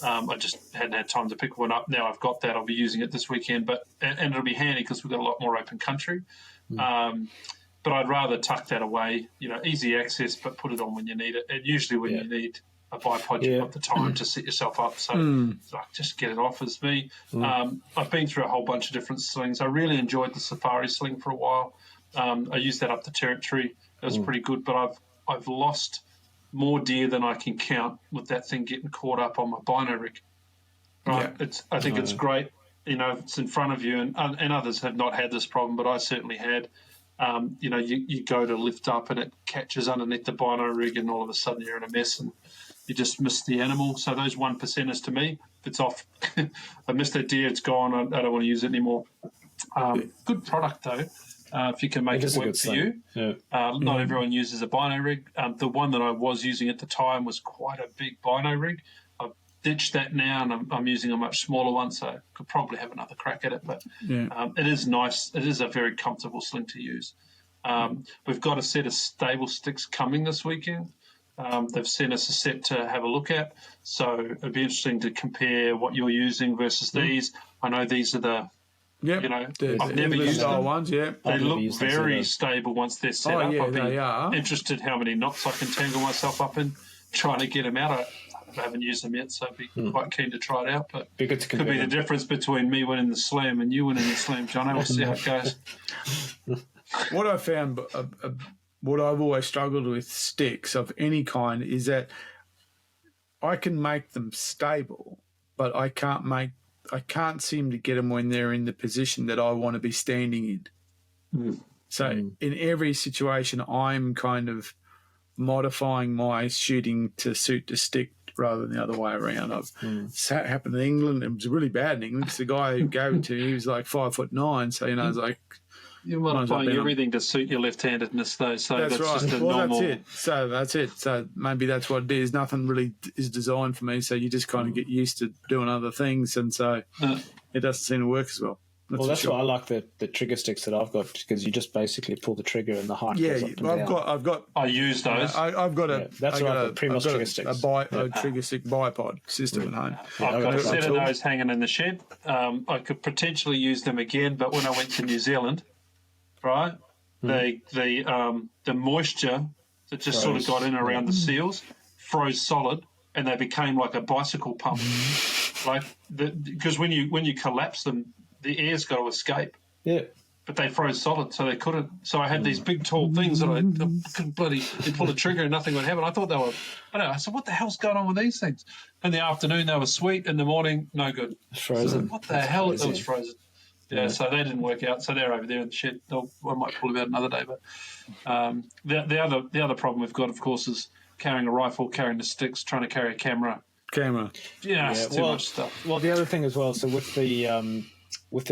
Speaker 3: I just hadn't had time to pick one up. Now I've got that. I'll be using it this weekend, and it'll be handy because we've got a lot more open country. But I'd rather tuck that away, easy access, but put it on when you need it. And usually when you need a bipod, you've got the time to set yourself up. So just get it off as me. I've been through a whole bunch of different slings. I really enjoyed the Safari sling for a while. I used that up the territory. It was pretty good, but I've lost more deer than I can count with that thing getting caught up on my bino rig. Right? Yeah. I think it's great. It's in front of you, and others have not had this problem, but I certainly had. You go to lift up and it catches underneath the bino rig, and all of a sudden you're in a mess and you just miss the animal. So those 1%ers to me, if it's off, I missed that deer, it's gone. I don't want to use it anymore. Good product though. If you can make it work for you. Yeah. Not everyone uses a bino rig. The one that I was using at the time was quite a big bino rig. I've ditched that now, and I'm using a much smaller one, so I could probably have another crack at it. But it is nice. It is a very comfortable sling to use. We've got a set of stable sticks coming this weekend. They've sent us a set to have a look at, so it'd be interesting to compare what you're using versus these. I know these are the I've never used them.
Speaker 1: Ones, yeah.
Speaker 3: They look very stable once they're set up.
Speaker 1: Yeah, they are.
Speaker 3: Interested how many knots I can tangle myself up in, trying to get them out. I haven't used them yet, so I'd be quite keen to try it out. But it could be the difference between me winning the slam and you winning the slam, John. We'll see how it goes.
Speaker 1: What I found, what I've always struggled with sticks of any kind is that I can make them stable, but I can't seem to get them when they're in the position that I want to be standing in. So in every situation, I'm kind of modifying my shooting to suit the stick rather than the other way around. It's happened in England. It was really bad in England because the guy who gave it to me, he was like 5'9", so it's like
Speaker 3: you're modifying everything to suit your left-handedness, though. So that's right. Just normal.
Speaker 1: That's it. So maybe that's what it is. Nothing really is designed for me. So you just kind of get used to doing other things, and so it doesn't seem to work as well.
Speaker 2: That's why I like the trigger sticks that I've got, because you just basically pull the trigger and the height goes up and down.
Speaker 1: I've got.
Speaker 3: I use those.
Speaker 1: I've got a.
Speaker 2: That's right. Primos trigger sticks.
Speaker 1: A trigger stick bipod system at home.
Speaker 3: I've got a set of those hanging in the shed. I could potentially use them again, but when I went to New Zealand, right, the moisture that just sort of got in around the seals froze solid, and they became like a bicycle pump. Because when you collapse them, the air's got to escape.
Speaker 2: Yeah.
Speaker 3: But they froze solid, so they couldn't. So I had these big, tall things that I couldn't you pull the trigger and nothing would happen. I thought they were, I said, what the hell's going on with these things? In the afternoon, they were sweet. In the morning, no good.
Speaker 2: Frozen.
Speaker 3: So what the hell? It was frozen. Yeah, so they didn't work out. So they're over there in the shed. I might pull them out another day. But the other problem we've got, of course, is carrying a rifle, carrying the sticks, trying to carry a camera. Yeah, it's too much stuff.
Speaker 2: Well, the other thing as well, so with the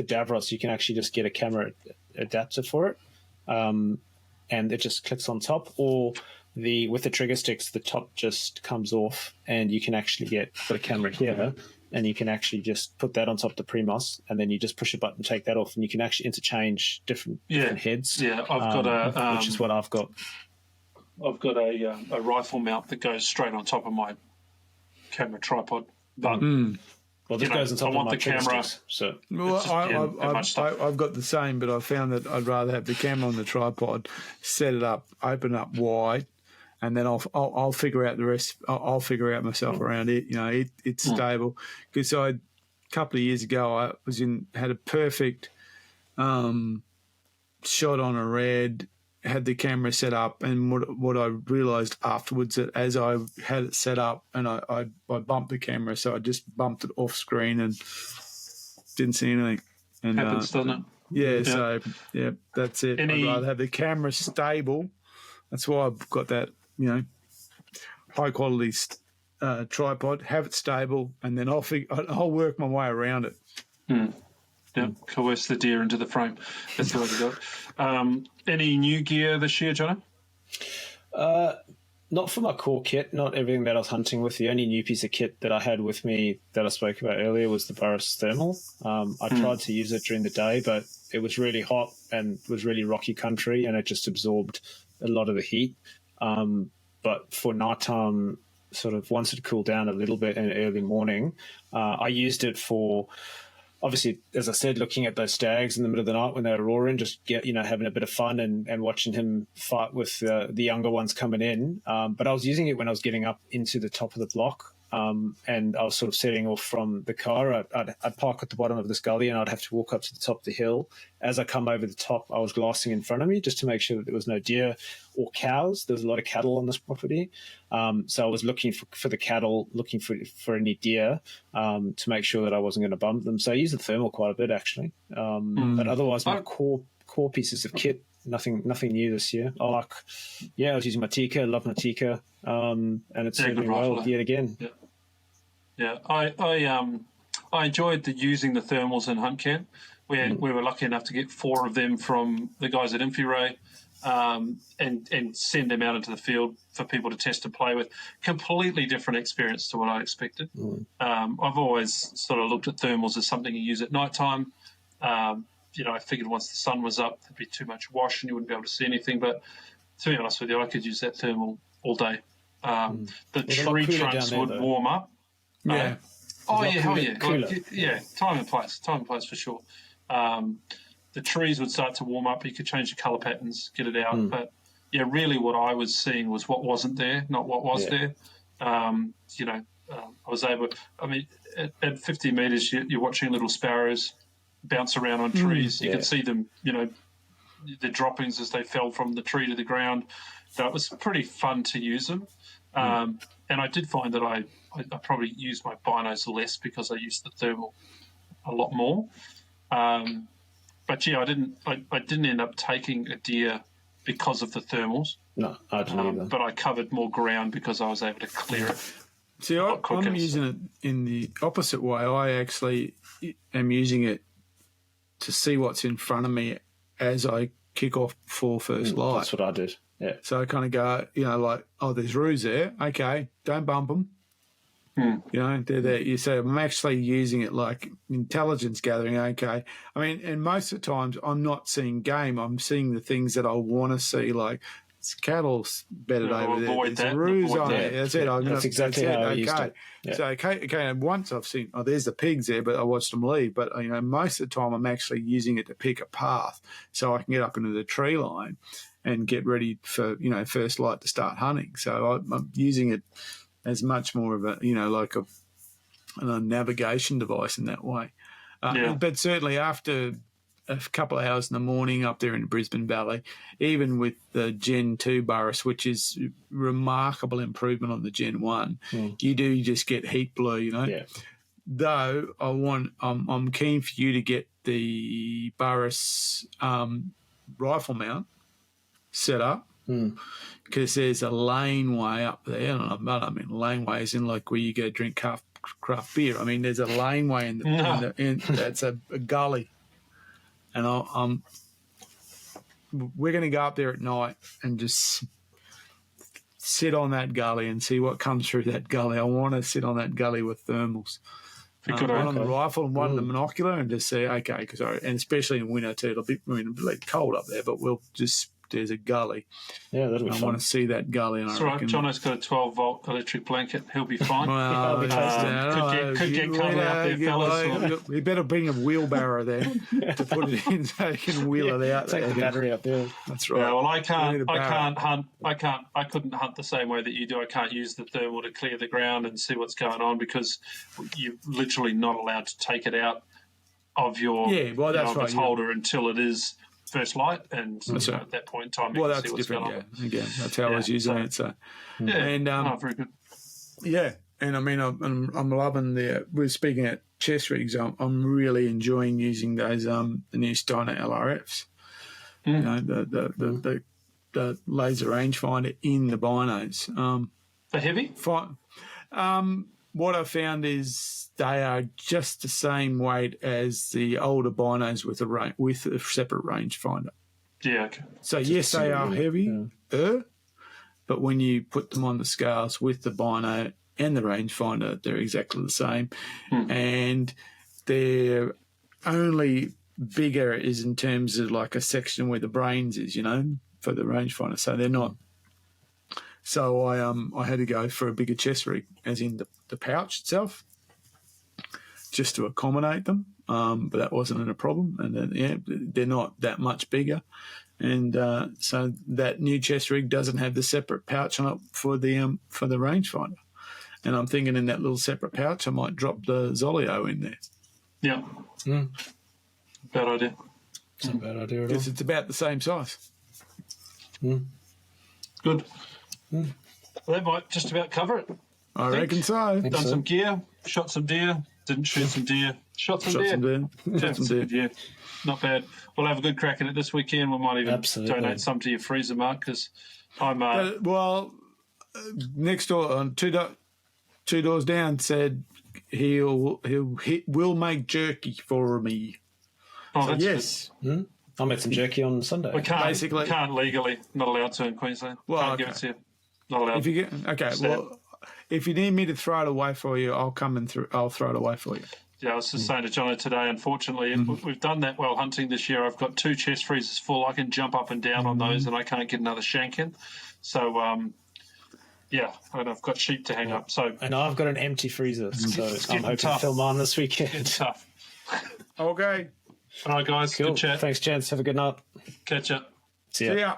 Speaker 2: Davros, you can actually just get a camera adapter for it, and it just clicks on top. Or with the trigger sticks, the top just comes off, and you can actually put a camera here, and you can actually just put that on top of the Primos, and then you just push a button, take that off, and you can actually interchange different heads.
Speaker 3: Yeah, I've got
Speaker 2: which is what I've got.
Speaker 3: I've got a rifle mount that goes straight on top of my camera tripod. But
Speaker 2: well, this goes on top
Speaker 3: I
Speaker 2: of
Speaker 3: want
Speaker 2: my
Speaker 3: the camera.
Speaker 2: sticks, so
Speaker 1: Well,
Speaker 3: Just,
Speaker 1: I've got the same, but I found that I'd rather have the camera on the tripod, set it up, open it up wide, and then I'll figure out the rest. I'll figure out myself around it. It's stable. Because a couple of years ago, I had a perfect shot on a red, had the camera set up, and what I realised afterwards, that as I had it set up and I bumped the camera, so I just bumped it off screen and didn't see anything. And,
Speaker 3: happens, doesn't it?
Speaker 1: Yeah, so that's it. I'd rather have the camera stable. That's why I've got that, high quality tripod. Have it stable, and then I'll work my way around it.
Speaker 3: Yeah, coerce the deer into the frame. That's the way to do it. Any new gear this year, Jono?
Speaker 2: Not for my core kit, not everything that I was hunting with. The only new piece of kit that I had with me that I spoke about earlier was the Burris Thermal. I tried to use it during the day, but it was really hot and was really rocky country, and it just absorbed a lot of the heat. But for nighttime, sort of once it cooled down a little bit in early morning, I used it for... Obviously, as I said, looking at those stags in the middle of the night when they were roaring, just having a bit of fun and watching him fight with the younger ones coming in. But I was using it when I was getting up into the top of the block, and I was sort of setting off from the car. I'd park at the bottom of this gully, and I'd have to walk up to the top of the hill. As I come over the top, I was glassing in front of me just to make sure that there was no deer or cows. There's a lot of cattle on this property. So I was looking for the cattle, looking for any deer to make sure that I wasn't going to bump them. So I use the thermal quite a bit, actually. But otherwise, my core pieces of kit, nothing new this year. I was using my Tika, love my Tika, and it's served me well yet again.
Speaker 3: Yeah, I enjoyed using the thermals in hunt camp. We were lucky enough to get 4 of them from the guys at InfiRay, and send them out into the field for people to test and play with. Completely different experience to what I expected. I've always sort of looked at thermals as something you use at night time. I figured once the sun was up, there'd be too much wash and you wouldn't be able to see anything. But to be honest with you, I could use that thermal all day. The tree trunks would warm up.
Speaker 1: Yeah.
Speaker 3: Time and place for sure. The trees would start to warm up. You could change the colour patterns, get it out. But really what I was seeing was what wasn't there, not what was there. I was able, at 50 metres, you're watching little sparrows bounce around on trees. You could see them, the droppings as they fell from the tree to the ground. So it was pretty fun to use them. And I did find that I probably used my binos less because I used the thermal a lot more. But I didn't end up taking a deer because of the thermals.
Speaker 2: No, I didn't either.
Speaker 3: But I covered more ground because I was able to clear it.
Speaker 1: See, I'm using it in the opposite way. I actually am using it to see what's in front of me as I kick off for first light.
Speaker 2: That's what I did. Yeah.
Speaker 1: So I kind of go, there's roos there. Okay, don't bump them. They're there. You say I'm actually using it like intelligence gathering. Okay, and most of the times I'm not seeing game. I'm seeing the things that I want to see, like it's cattle bedded over there. There's roos on it. That's it.
Speaker 2: That's exactly how I used it. Yeah.
Speaker 1: So okay. And once I've seen, there's the pigs there, but I watched them leave. But most of the time I'm actually using it to pick a path so I can get up into the tree line and get ready for first light to start hunting. So I'm using it as much more of a a navigation device in that way. But certainly after a couple of hours in the morning up there in the Brisbane Valley, even with the Gen 2 Burris, which is remarkable improvement on the Gen 1, you do just get heat blue, Yeah. Though I'm keen for you to get the Burris rifle mount set up. Because there's a laneway up there, and I mean laneway is in like where you go drink craft beer. There's a laneway in that's a gully, and we're going to go up there at night and just sit on that gully and see what comes through that gully. I want to sit on that gully with thermals. One on the rifle and one on the binocular, and just see, and especially in winter too, it'll be cold up there, but we'll just there's a gully.
Speaker 2: Yeah, that'll be
Speaker 1: I
Speaker 2: fun.
Speaker 1: want to see that gully. And
Speaker 3: That's
Speaker 1: I
Speaker 3: right.
Speaker 1: reckon,
Speaker 3: Jono's got a 12-volt electric blanket. He'll be fine.
Speaker 1: well,
Speaker 3: Could get cuddly up there, fellas.
Speaker 1: You better bring a wheelbarrow there to put it in so you can wheel it out.
Speaker 2: Take the battery up there.
Speaker 1: That's right.
Speaker 3: Yeah, well, I
Speaker 1: You need a
Speaker 3: can't
Speaker 1: barrow.
Speaker 3: hunt. I couldn't hunt the same way that you do. I can't use the thermal to clear the ground and see what's going on because you're literally not allowed to take it out of your
Speaker 1: that's right,
Speaker 3: its holder until it is first light, and
Speaker 1: That's right.
Speaker 3: at that point in time, you
Speaker 1: Well,
Speaker 3: can
Speaker 1: that's
Speaker 3: see what's going
Speaker 1: different.
Speaker 3: on.
Speaker 1: Yeah, again, that's how I was using it. So,
Speaker 3: Yeah,
Speaker 1: and
Speaker 3: very good.
Speaker 1: yeah, and I mean, I'm loving we're speaking at chest rigs. I'm really enjoying using those the new Steiner LRFs. You know, the laser rangefinder in the binos.
Speaker 3: For heavy?
Speaker 1: What I found is they are just the same weight as the older binos with a separate rangefinder.
Speaker 3: Yeah. Okay.
Speaker 1: So yes, they are heavy, but when you put them on the scales with the bino and the rangefinder, they're exactly the same, and they're only bigger is in terms of like a section where the brains is, you know, for the rangefinder. So they're not. So I had to go for a bigger chest rig, as in the pouch itself, just to accommodate them. But that wasn't a problem, and then they're not that much bigger, and so that new chest rig doesn't have the separate pouch on it for the rangefinder. And I'm thinking in that little separate pouch, I might drop the Zolio in there.
Speaker 3: Yeah. Bad idea.
Speaker 2: It's not a bad idea at all.
Speaker 1: Because it's about the same size.
Speaker 3: Good. Well, that might just about cover it.
Speaker 1: I reckon so.
Speaker 3: Done some gear, shot some deer, didn't shoot some deer, shot some deer.
Speaker 1: Shot some deer.
Speaker 3: Yeah, not bad. We'll have a good crack at it this weekend. We might even
Speaker 2: Absolutely.
Speaker 3: donate some to your freezer, Mark, because I'm.
Speaker 1: Next door, two doors down, said he will make jerky for me.
Speaker 3: Oh, that's
Speaker 1: Yes.
Speaker 2: I'll make some jerky on Sunday.
Speaker 3: We can't,
Speaker 1: Basically-
Speaker 3: can't legally, not allowed to in Queensland.
Speaker 1: Well,
Speaker 3: Can't give
Speaker 1: okay.
Speaker 3: it to you. Not allowed.
Speaker 1: If you get if you need me to throw it away for you, I'll come and I'll throw it away for you.
Speaker 3: Yeah, I was just saying to Jono today, unfortunately, we've done that well hunting this year. I've got 2 chest freezers full. I can jump up and down on those, and I can't get another shank in. So, and I've got sheep to hang up. So
Speaker 2: And I've got an empty freezer, so I'm hoping to film mine this weekend.
Speaker 3: it's tough.
Speaker 1: Okay.
Speaker 3: All right, guys.
Speaker 2: Cool.
Speaker 3: Good chat.
Speaker 2: Thanks, gents. Have a good night.
Speaker 3: Catch ya.
Speaker 2: See ya.
Speaker 1: See ya.